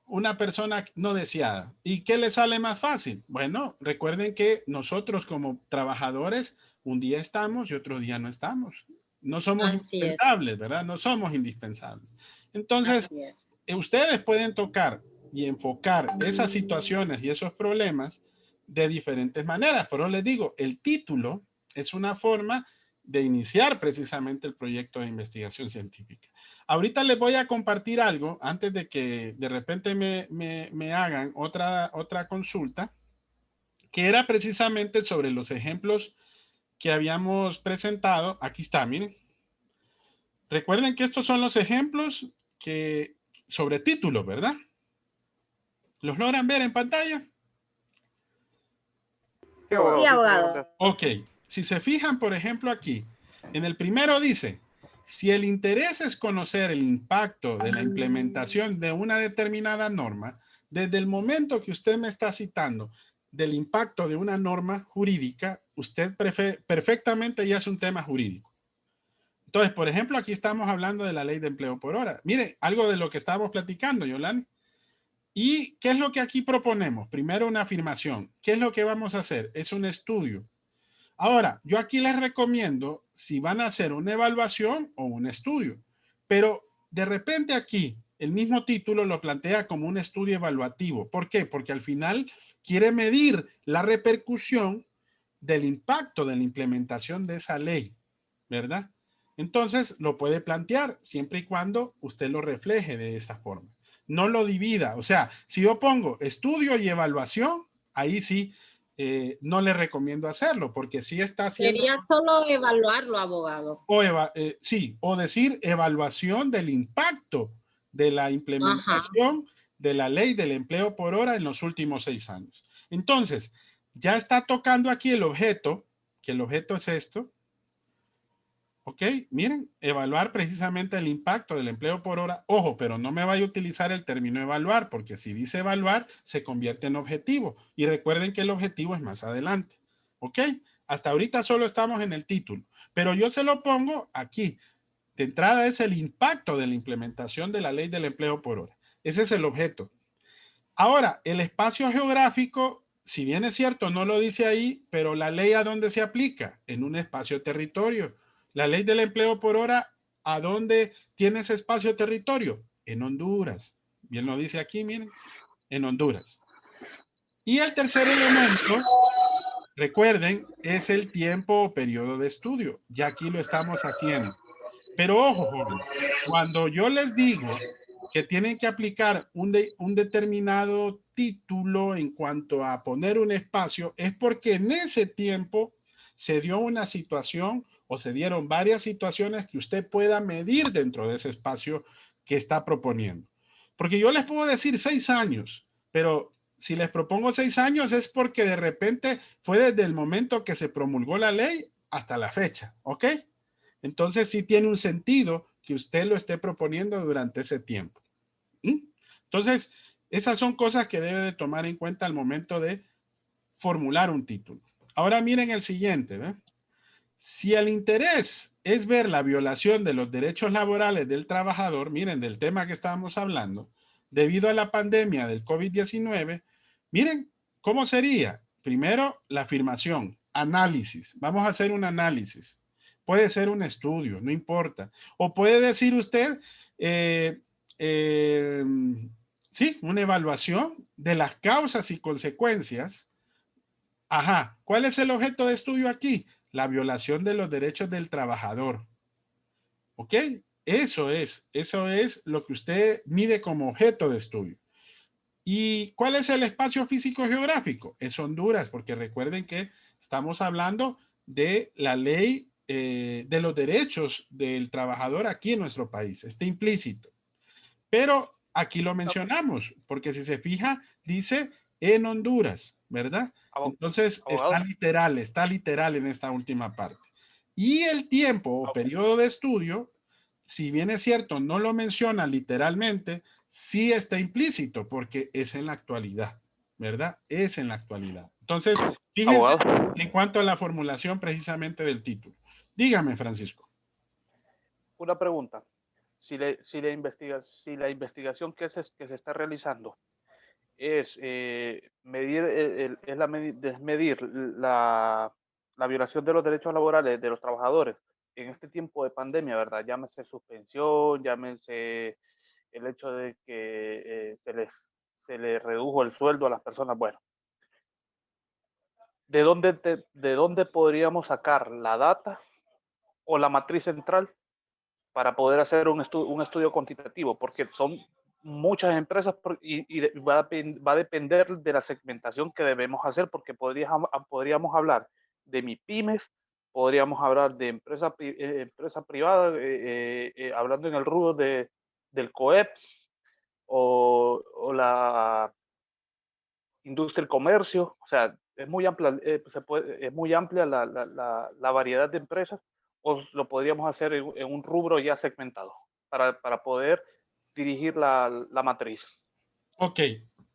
una persona no deseada. ¿Y qué le sale más fácil? Bueno, recuerden que nosotros como trabajadores un día estamos y otro día no estamos. No somos indispensables, ¿verdad? No somos indispensables. Entonces, ustedes pueden tocar y enfocar esas situaciones y esos problemas de diferentes maneras. Pero les digo, el título es una forma de iniciar precisamente el proyecto de investigación científica. Ahorita les voy a compartir algo antes de que de repente me hagan otra consulta, que era precisamente sobre los ejemplos que habíamos presentado. Aquí está, miren. Recuerden que estos son los ejemplos que sobre títulos, ¿verdad? ¿Los logran ver en pantalla? Sí, abogado. Ok. Si se fijan, por ejemplo, aquí, en el primero dice, si el interés es conocer el impacto de la implementación de una determinada norma, desde el momento que usted me está citando del impacto de una norma jurídica, usted perfectamente ya es un tema jurídico. Entonces, por ejemplo, aquí estamos hablando de la ley de empleo por hora. Mire, algo de lo que estábamos platicando, Yolani. ¿Y qué es lo que aquí proponemos? Primero, una afirmación. ¿Qué es lo que vamos a hacer? Es un estudio. Ahora, yo aquí les recomiendo si van a hacer una evaluación o un estudio, pero de repente aquí el mismo título lo plantea como un estudio evaluativo. ¿Por qué? Porque al final quiere medir la repercusión del impacto de la implementación de esa ley, ¿verdad? Entonces lo puede plantear siempre y cuando usted lo refleje de esa forma. No lo divida. O sea, si yo pongo estudio y evaluación, ahí sí no le recomiendo hacerlo porque sí está haciendo... Sería solo evaluarlo, abogado. Sí, o decir evaluación del impacto de la implementación de la ley del empleo por hora en los últimos 6 años. Entonces, ya está tocando aquí el objeto, que el objeto es esto. Ok, miren, evaluar precisamente el impacto del empleo por hora. Ojo, pero no me vaya a utilizar el término evaluar, porque si dice evaluar, se convierte en objetivo. Y recuerden que el objetivo es más adelante. Ok, hasta ahorita solo estamos en el título, pero yo se lo pongo aquí. De entrada es el impacto de la implementación de la ley del empleo por hora. Ese es el objeto. Ahora, el espacio geográfico, si bien es cierto, no lo dice ahí, pero la ley ¿a dónde se aplica? En un espacio territorio. La ley del empleo por hora, ¿a dónde tiene ese espacio territorio? En Honduras. Bien lo dice aquí, miren, en Honduras. Y el tercer elemento, recuerden, es el tiempo o periodo de estudio. Ya aquí lo estamos haciendo. Pero ojo, joven, cuando yo les digo que tienen que aplicar un determinado título en cuanto a poner un espacio, es porque en ese tiempo se dio una situación o se dieron varias situaciones que usted pueda medir dentro de ese espacio que está proponiendo. Porque yo les puedo decir 6 años, pero si les propongo 6 años es porque de repente fue desde el momento que se promulgó la ley hasta la fecha, ¿ok? Entonces sí tiene un sentido que usted lo esté proponiendo durante ese tiempo. Entonces, esas son cosas que debe de tomar en cuenta al momento de formular un título. Ahora miren el siguiente, ¿ve? Si el interés es ver la violación de los derechos laborales del trabajador, miren, del tema que estábamos hablando, debido a la pandemia del COVID-19, miren, ¿cómo sería? Primero, la afirmación, análisis. Vamos a hacer un análisis. Puede ser un estudio, no importa. O puede decir usted, sí, una evaluación de las causas y consecuencias. Ajá, ¿cuál es el objeto de estudio aquí? La violación de los derechos del trabajador. ¿Ok? Eso es lo que usted mide como objeto de estudio. ¿Y cuál es el espacio físico geográfico? Es Honduras, porque recuerden que estamos hablando de la ley de los derechos del trabajador aquí en nuestro país. Está implícito. Pero aquí lo mencionamos, porque si se fija, dice en Honduras, ¿verdad? Entonces está literal en esta última parte. Y el tiempo o periodo de estudio, si bien es cierto, no lo menciona literalmente, sí está implícito porque es en la actualidad, ¿verdad? Es en la actualidad. Entonces, fíjense en cuanto a la formulación precisamente del título. Dígame, Francisco. Una pregunta. Si la investigación que se está realizando es medir la violación de los derechos laborales de los trabajadores en este tiempo de pandemia, ¿verdad? Llámese suspensión, llámese el hecho de que se les redujo el sueldo a las personas. Bueno, ¿de dónde podríamos sacar la data o la matriz central para poder hacer un estudio cuantitativo? Porque son muchas empresas y va a depender de la segmentación que debemos hacer, porque podríamos hablar de MIPYMES, podríamos hablar de empresa privada, hablando en el rubro del COEP o la industria y comercio. O sea, es muy amplia, es muy amplia la variedad de empresas, o lo podríamos hacer en un rubro ya segmentado para poder dirigir la matriz. Ok,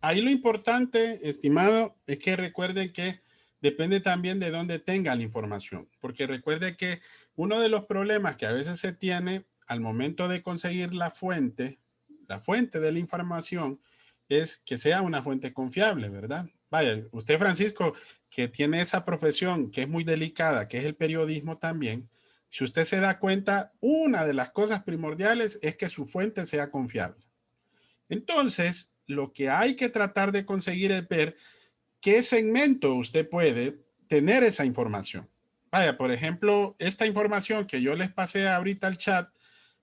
ahí lo importante, estimado, es que recuerden que depende también de dónde tenga la información, porque recuerde que uno de los problemas que a veces se tiene al momento de conseguir la fuente de la información, es que sea una fuente confiable, ¿verdad? Vaya, usted, Francisco, que tiene esa profesión que es muy delicada, que es el periodismo también, si usted se da cuenta, una de las cosas primordiales es que su fuente sea confiable. Entonces, lo que hay que tratar de conseguir es ver qué segmento usted puede tener esa información. Vaya, por ejemplo, esta información que yo les pasé ahorita al chat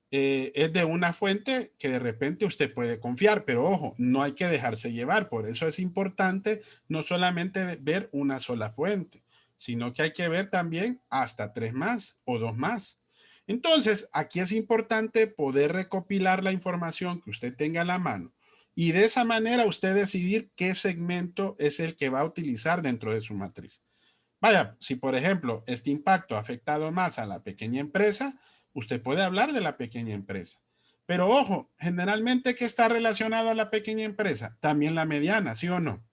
es de una fuente que de repente usted puede confiar, pero ojo, no hay que dejarse llevar. Por eso es importante no solamente ver una sola fuente, sino que hay que ver también hasta 3 más o 2 más. Entonces, aquí es importante poder recopilar la información que usted tenga a la mano y de esa manera usted decidir qué segmento es el que va a utilizar dentro de su matriz. Vaya, si por ejemplo este impacto ha afectado más a la pequeña empresa, usted puede hablar de la pequeña empresa. Pero ojo, generalmente, ¿qué está relacionado a la pequeña empresa? También la mediana, ¿sí o no?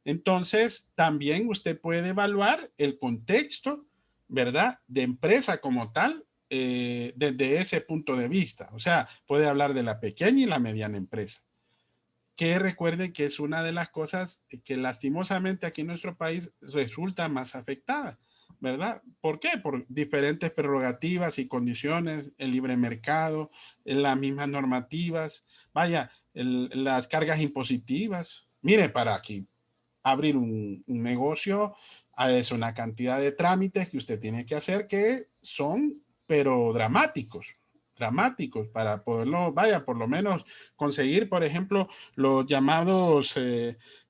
Entonces, también usted puede evaluar el contexto, ¿verdad? De empresa como tal, desde ese punto de vista. O sea, puede hablar de la pequeña y la mediana empresa. Que recuerden que es una de las cosas que lastimosamente aquí en nuestro país resulta más afectada, ¿verdad? ¿Por qué? Por diferentes prerrogativas y condiciones, el libre mercado, las mismas normativas, vaya, las cargas impositivas. Mire, para aquí abrir un negocio es una cantidad de trámites que usted tiene que hacer que son, pero dramáticos para poderlo, vaya, por lo menos conseguir, por ejemplo, los llamados,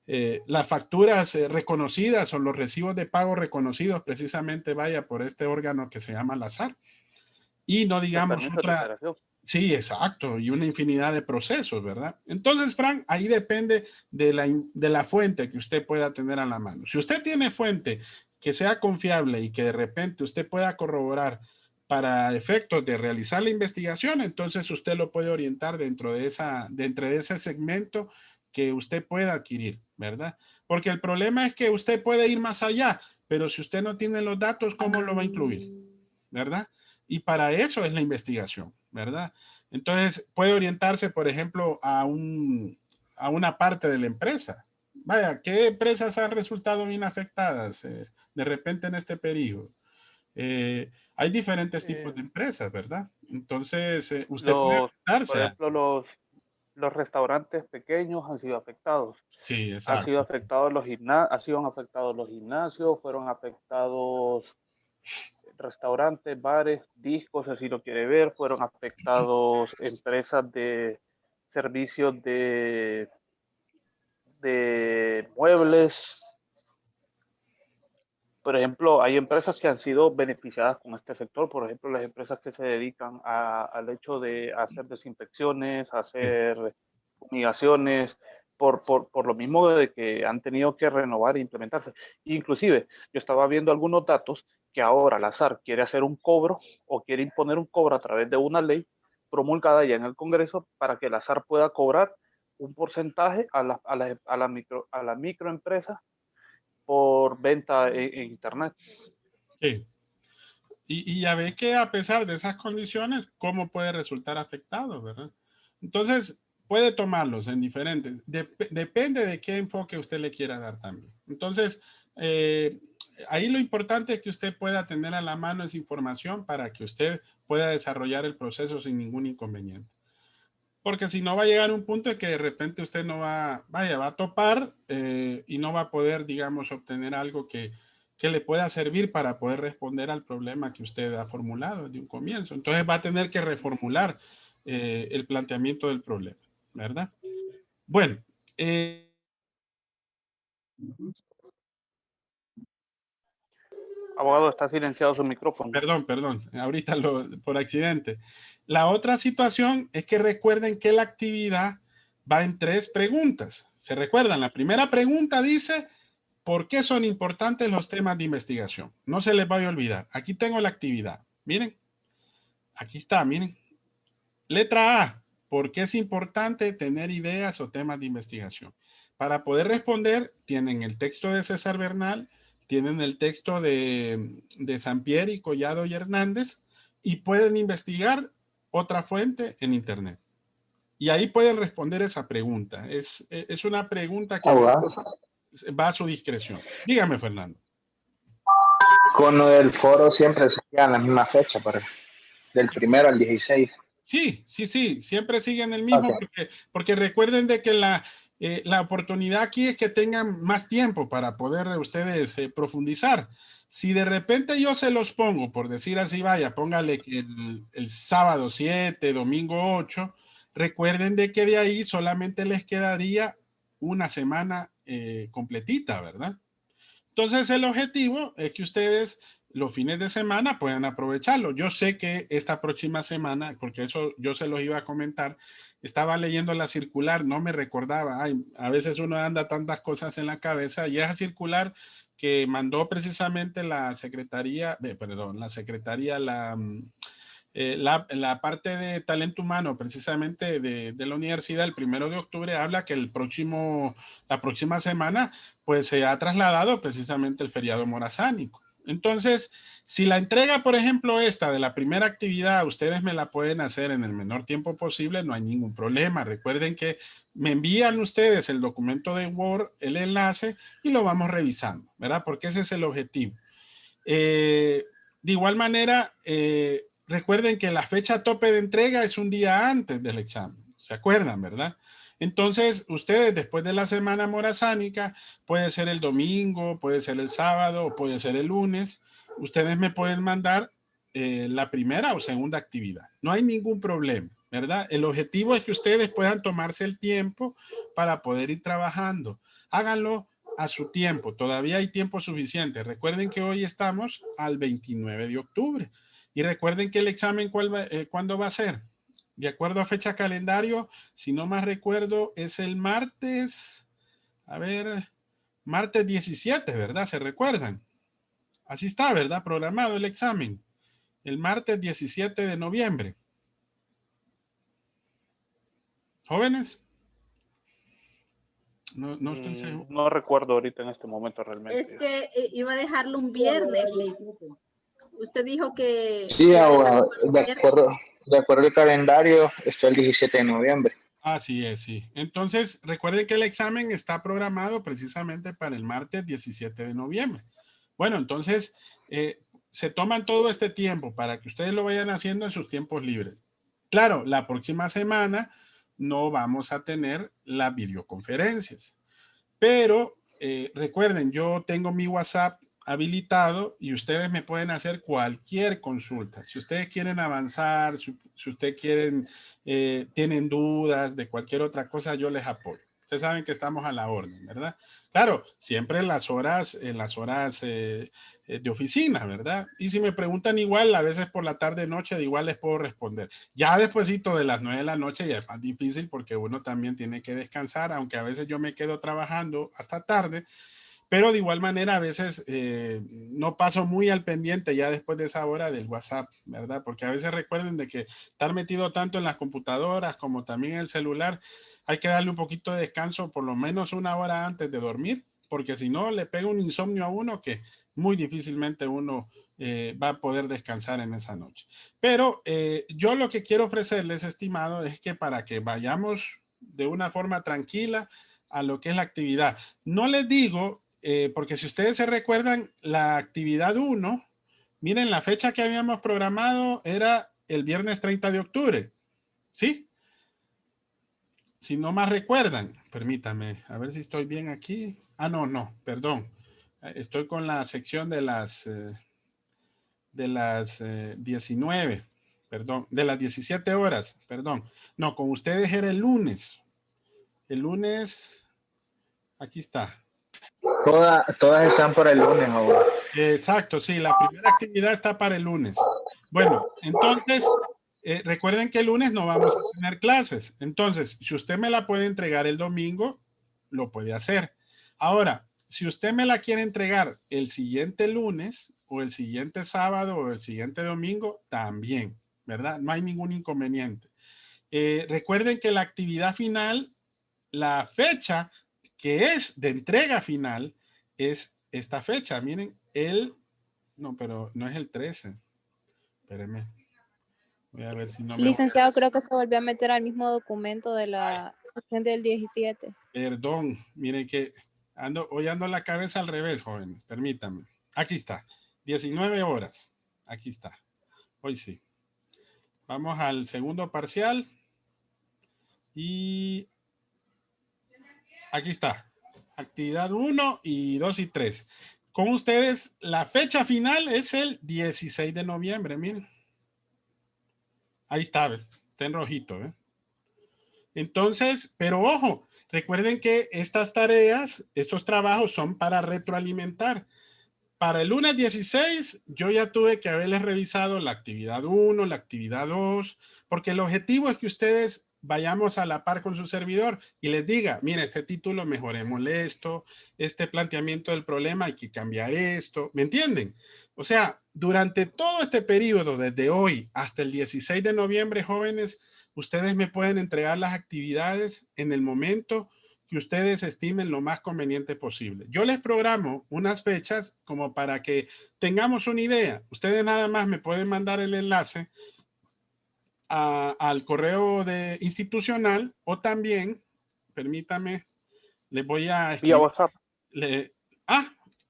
las facturas reconocidas o los recibos de pago reconocidos precisamente, vaya, por este órgano que se llama la SAR. Y no digamos otra... Sí, exacto, y una infinidad de procesos, ¿verdad? Entonces, Frank, ahí depende de la fuente que usted pueda tener a la mano. Si usted tiene fuente que sea confiable y que de repente usted pueda corroborar para efectos de realizar la investigación, entonces usted lo puede orientar dentro de ese segmento que usted pueda adquirir, ¿verdad? Porque el problema es que usted puede ir más allá, pero si usted no tiene los datos, ¿cómo lo va a incluir? ¿Verdad? Y para eso es la investigación, ¿verdad? Entonces puede orientarse, por ejemplo, a una parte de la empresa. Vaya, ¿qué empresas han resultado bien afectadas de repente en este periodo? Hay diferentes tipos de empresas, ¿verdad? Entonces, usted puede por adaptarse. ejemplo, los restaurantes pequeños han sido afectados. Sí, Han exacto. sido afectados han sido afectados los gimnasios, fueron afectados restaurantes, bares, discos, así lo quiere ver, fueron afectados empresas de servicios de muebles. Por ejemplo, hay empresas que han sido beneficiadas con este sector, por ejemplo, las empresas que se dedican al hecho de hacer desinfecciones, hacer fumigaciones, por lo mismo de que han tenido que renovar e implementarse. Inclusive, yo estaba viendo algunos datos que ahora la SAR quiere hacer un cobro o quiere imponer un cobro a través de una ley promulgada ya en el Congreso para que la SAR pueda cobrar un porcentaje a la microempresa por venta en Internet. Sí. Y ya ve que a pesar de esas condiciones, ¿cómo puede resultar afectado, verdad? Entonces, puede tomarlos en diferentes. Depende de qué enfoque usted le quiera dar también. Entonces, ahí lo importante es que usted pueda tener a la mano esa información para que usted pueda desarrollar el proceso sin ningún inconveniente. Porque si no va a llegar un punto en que de repente usted no va a topar y no va a poder, digamos, obtener algo que le pueda servir para poder responder al problema que usted ha formulado desde un comienzo. Entonces va a tener que reformular el planteamiento del problema, ¿verdad? Bueno. Abogado, está silenciado su micrófono. Perdón, ahorita por accidente. La otra situación es que recuerden que la actividad va en 3 preguntas. ¿Se recuerdan? La primera pregunta dice, ¿por qué son importantes los temas de investigación? No se les vaya a olvidar. Aquí tengo la actividad. Miren, aquí está, miren. Letra A, ¿por qué es importante tener ideas o temas de investigación? Para poder responder, tienen el texto de César Bernal, tienen el texto de Sampieri y Collado y Hernández, y pueden investigar otra fuente en Internet. Y ahí pueden responder esa pregunta. Es una pregunta que va a su discreción. Dígame, Fernando. Con lo del foro siempre se queda en la misma fecha, del 1 al 16. Sí, siempre siguen el mismo, okay. porque recuerden de que la oportunidad aquí es que tengan más tiempo para poder ustedes profundizar. Si de repente yo se los pongo, por decir así, vaya, póngale que el sábado 7, domingo 8, recuerden de que de ahí solamente les quedaría una semana completita, ¿verdad? Entonces el objetivo es que ustedes los fines de semana puedan aprovecharlo. Yo sé que esta próxima semana, porque eso yo se los iba a comentar, estaba leyendo la circular, no me recordaba, a veces uno anda tantas cosas en la cabeza, y esa circular que mandó precisamente la parte de talento humano precisamente de la universidad el 1 de octubre habla que la próxima semana pues se ha trasladado precisamente el feriado morazánico. Entonces, si la entrega, por ejemplo, esta de la primera actividad, ustedes me la pueden hacer en el menor tiempo posible, no hay ningún problema. Recuerden que me envían ustedes el documento de Word, el enlace, y lo vamos revisando, ¿verdad? Porque ese es el objetivo. De igual manera, recuerden que la fecha tope de entrega es un día antes del examen. ¿Se acuerdan, verdad? Entonces, ustedes después de la semana morazánica, puede ser el domingo, puede ser el sábado, o puede ser el lunes, ustedes me pueden mandar la primera o segunda actividad. No hay ningún problema, ¿verdad? El objetivo es que ustedes puedan tomarse el tiempo para poder ir trabajando. Háganlo a su tiempo, todavía hay tiempo suficiente. Recuerden que hoy estamos al 29 de octubre y recuerden que el examen, ¿cuándo va a ser? De acuerdo a fecha calendario, si no más recuerdo, es el martes, martes 17, ¿verdad? ¿Se recuerdan? Así está, ¿verdad? Programado el examen. El martes 17 de noviembre. ¿Jóvenes? No estoy seguro. No recuerdo ahorita en este momento realmente. Es que iba a dejarlo un viernes, Ley. Usted dijo que... Sí, abogado, de acuerdo al calendario, está el 17 de noviembre. Así es, sí. Entonces, recuerden que el examen está programado precisamente para el martes 17 de noviembre. Bueno, entonces, se toman todo este tiempo para que ustedes lo vayan haciendo en sus tiempos libres. Claro, la próxima semana no vamos a tener las videoconferencias, pero recuerden, yo tengo mi WhatsApp habilitado y ustedes me pueden hacer cualquier consulta. Si ustedes quieren avanzar, si ustedes quieren, tienen dudas de cualquier otra cosa, yo les apoyo. Ustedes saben que estamos a la orden, ¿verdad? Claro, siempre en las horas de oficina, ¿verdad? Y si me preguntan igual, a veces por la tarde, noche, igual les puedo responder. Ya despuesito de las 9 de la noche ya es más difícil porque uno también tiene que descansar, aunque a veces yo me quedo trabajando hasta tarde, pero de igual manera a veces no paso muy al pendiente ya después de esa hora del WhatsApp, ¿verdad? Porque a veces recuerden de que estar metido tanto en las computadoras como también en el celular, hay que darle un poquito de descanso por lo menos una hora antes de dormir, porque si no le pega un insomnio a uno que muy difícilmente uno va a poder descansar en esa noche. Pero yo lo que quiero ofrecerles, estimado, es que para que vayamos de una forma tranquila a lo que es la actividad. No les digo, porque si ustedes se recuerdan, la actividad 1, miren, la fecha que habíamos programado era el viernes 30 de octubre, ¿sí? Si no más recuerdan, permítame, a ver si estoy bien aquí. Ah, no, perdón. Estoy con la sección de las 19, perdón, de las 17 horas, perdón. No, con ustedes era el lunes. El lunes, aquí está. Todas están por el lunes ahora. Exacto, sí, la primera actividad está para el lunes. Bueno, entonces, recuerden que el lunes no vamos a tener clases. Entonces, si usted me la puede entregar el domingo, lo puede hacer. Ahora, si usted me la quiere entregar el siguiente lunes o el siguiente sábado o el siguiente domingo, también, ¿verdad? No hay ningún inconveniente. Recuerden que la actividad final, la fecha que es de entrega final, es esta fecha. Miren, no, pero no es el 13. Espérenme. Voy a ver si no me... Licenciado, creo que se volvió a meter al mismo documento de la sección del 17. Perdón, miren que hoy ando la cabeza al revés, jóvenes. Permítanme. Aquí está. 19 horas. Aquí está. Hoy sí. Vamos al segundo parcial. Y aquí está. Actividad 1 y 2 y 3. Con ustedes, la fecha final es el 16 de noviembre, miren. Ahí está, está en rojito, ¿eh? Entonces, pero ojo, recuerden que estas tareas, estos trabajos son para retroalimentar. Para el lunes 16, yo ya tuve que haberles revisado la actividad 1, la actividad 2, porque el objetivo es que ustedes vayamos a la par con su servidor y les diga, mira, este título mejorémosle esto, este planteamiento del problema hay que cambiar esto, ¿me entienden? O sea, durante todo este periodo, desde hoy hasta el 16 de noviembre, jóvenes, ustedes me pueden entregar las actividades en el momento que ustedes estimen lo más conveniente posible. Yo les programo unas fechas como para que tengamos una idea. Ustedes nada más me pueden mandar el enlace al correo institucional o también, permítame, les voy a escribir. Vía WhatsApp.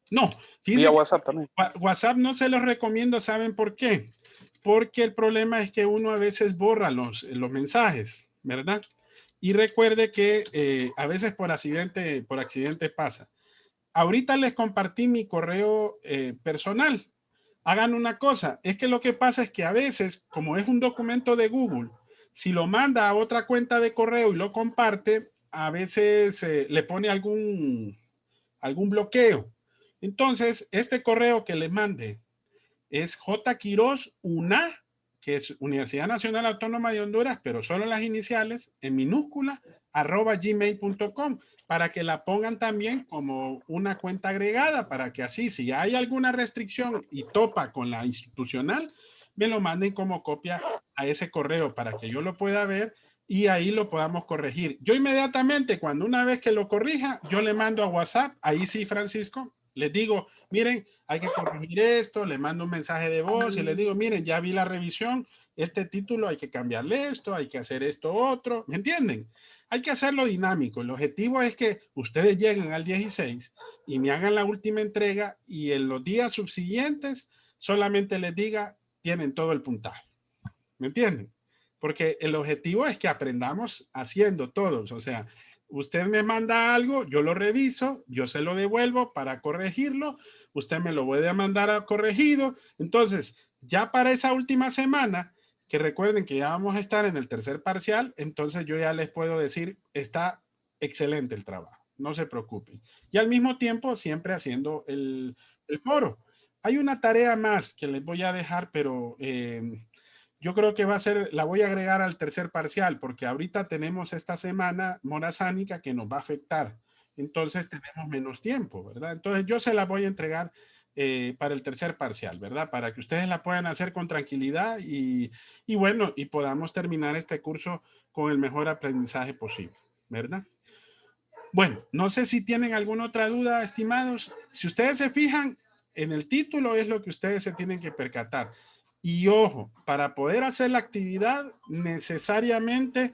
No. Vía WhatsApp también. WhatsApp no se los recomiendo, ¿saben por qué? Porque el problema es que uno a veces borra los mensajes, ¿verdad? Y recuerde que a veces por accidente pasa. Ahorita les compartí mi correo personal. Hagan una cosa, es que lo que pasa es que a veces, como es un documento de Google, si lo manda a otra cuenta de correo y lo comparte, a veces le pone algún bloqueo. Entonces, este correo que les mande es jquiroz1, que es Universidad Nacional Autónoma de Honduras, pero solo las iniciales, en minúscula, @gmail.com, para que la pongan también como una cuenta agregada, para que así, si hay alguna restricción y topa con la institucional, me lo manden como copia a ese correo para que yo lo pueda ver y ahí lo podamos corregir. Yo inmediatamente, cuando una vez que lo corrija, yo le mando a WhatsApp, ahí sí, Francisco, les digo, miren, hay que corregir esto, le mando un mensaje de voz y les digo, miren, ya vi la revisión, este título hay que cambiarle esto, hay que hacer esto otro, ¿me entienden? Hay que hacerlo dinámico. El objetivo es que ustedes lleguen al 16 y me hagan la última entrega y en los días subsiguientes solamente les diga, tienen todo el puntaje. ¿Me entienden? Porque el objetivo es que aprendamos haciendo todos. O sea, usted me manda algo, yo lo reviso, yo se lo devuelvo para corregirlo, usted me lo puede mandar a corregido. Entonces, ya para esa última semana, que recuerden que ya vamos a estar en el tercer parcial, entonces yo ya les puedo decir, está excelente el trabajo, no se preocupen. Y al mismo tiempo, siempre haciendo el foro. Hay una tarea más que les voy a dejar, pero yo creo que va a ser, la voy a agregar al tercer parcial, porque ahorita tenemos esta semana morazánica que nos va a afectar. Entonces tenemos menos tiempo, ¿verdad? Entonces yo se la voy a entregar para el tercer parcial, ¿verdad? Para que ustedes la puedan hacer con tranquilidad y bueno, y podamos terminar este curso con el mejor aprendizaje posible, ¿verdad? Bueno, no sé si tienen alguna otra duda, estimados. Si ustedes se fijan, en el título es lo que ustedes se tienen que percatar. Y ojo, para poder hacer la actividad, necesariamente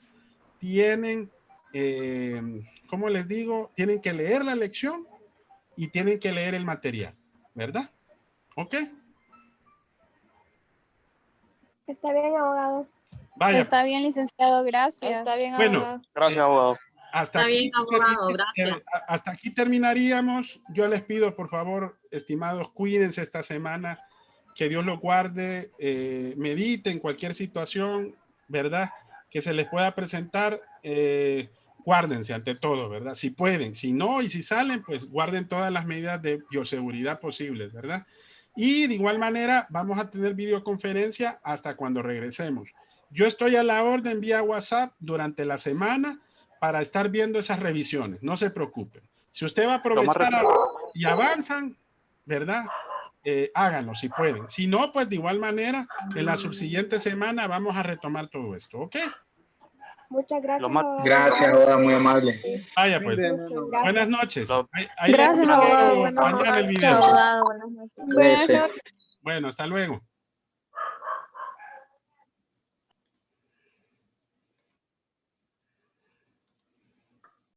tienen, ¿cómo les digo? Tienen que leer la lección y tienen que leer el material, ¿verdad? ¿Ok? Está bien, abogado. Vaya. Está bien, licenciado, gracias. Está bien, Bueno, abogado. Gracias, abogado. Hasta aquí, hasta aquí terminaríamos. Yo les pido, por favor, estimados, cuídense esta semana. Que Dios los guarde, mediten cualquier situación, ¿verdad? Que se les pueda presentar, guárdense ante todo, ¿verdad? Si pueden, si no y si salen, pues guarden todas las medidas de bioseguridad posibles, ¿verdad? Y de igual manera vamos a tener videoconferencia hasta cuando regresemos. Yo estoy a la orden vía WhatsApp durante la semana para estar viendo esas revisiones, no se preocupen. Si usted va a aprovechar y avanzan, ¿verdad? Háganlo si pueden. Si no, pues de igual manera, en la subsiguiente semana vamos a retomar todo esto, ¿ok? Muchas gracias. Gracias, abogado, muy amable. Vaya, pues. Buenas noches. Ahí Gracias, abogado. mañana el video. Abogado, buenas noches. Buenas noches. Bueno, hasta luego.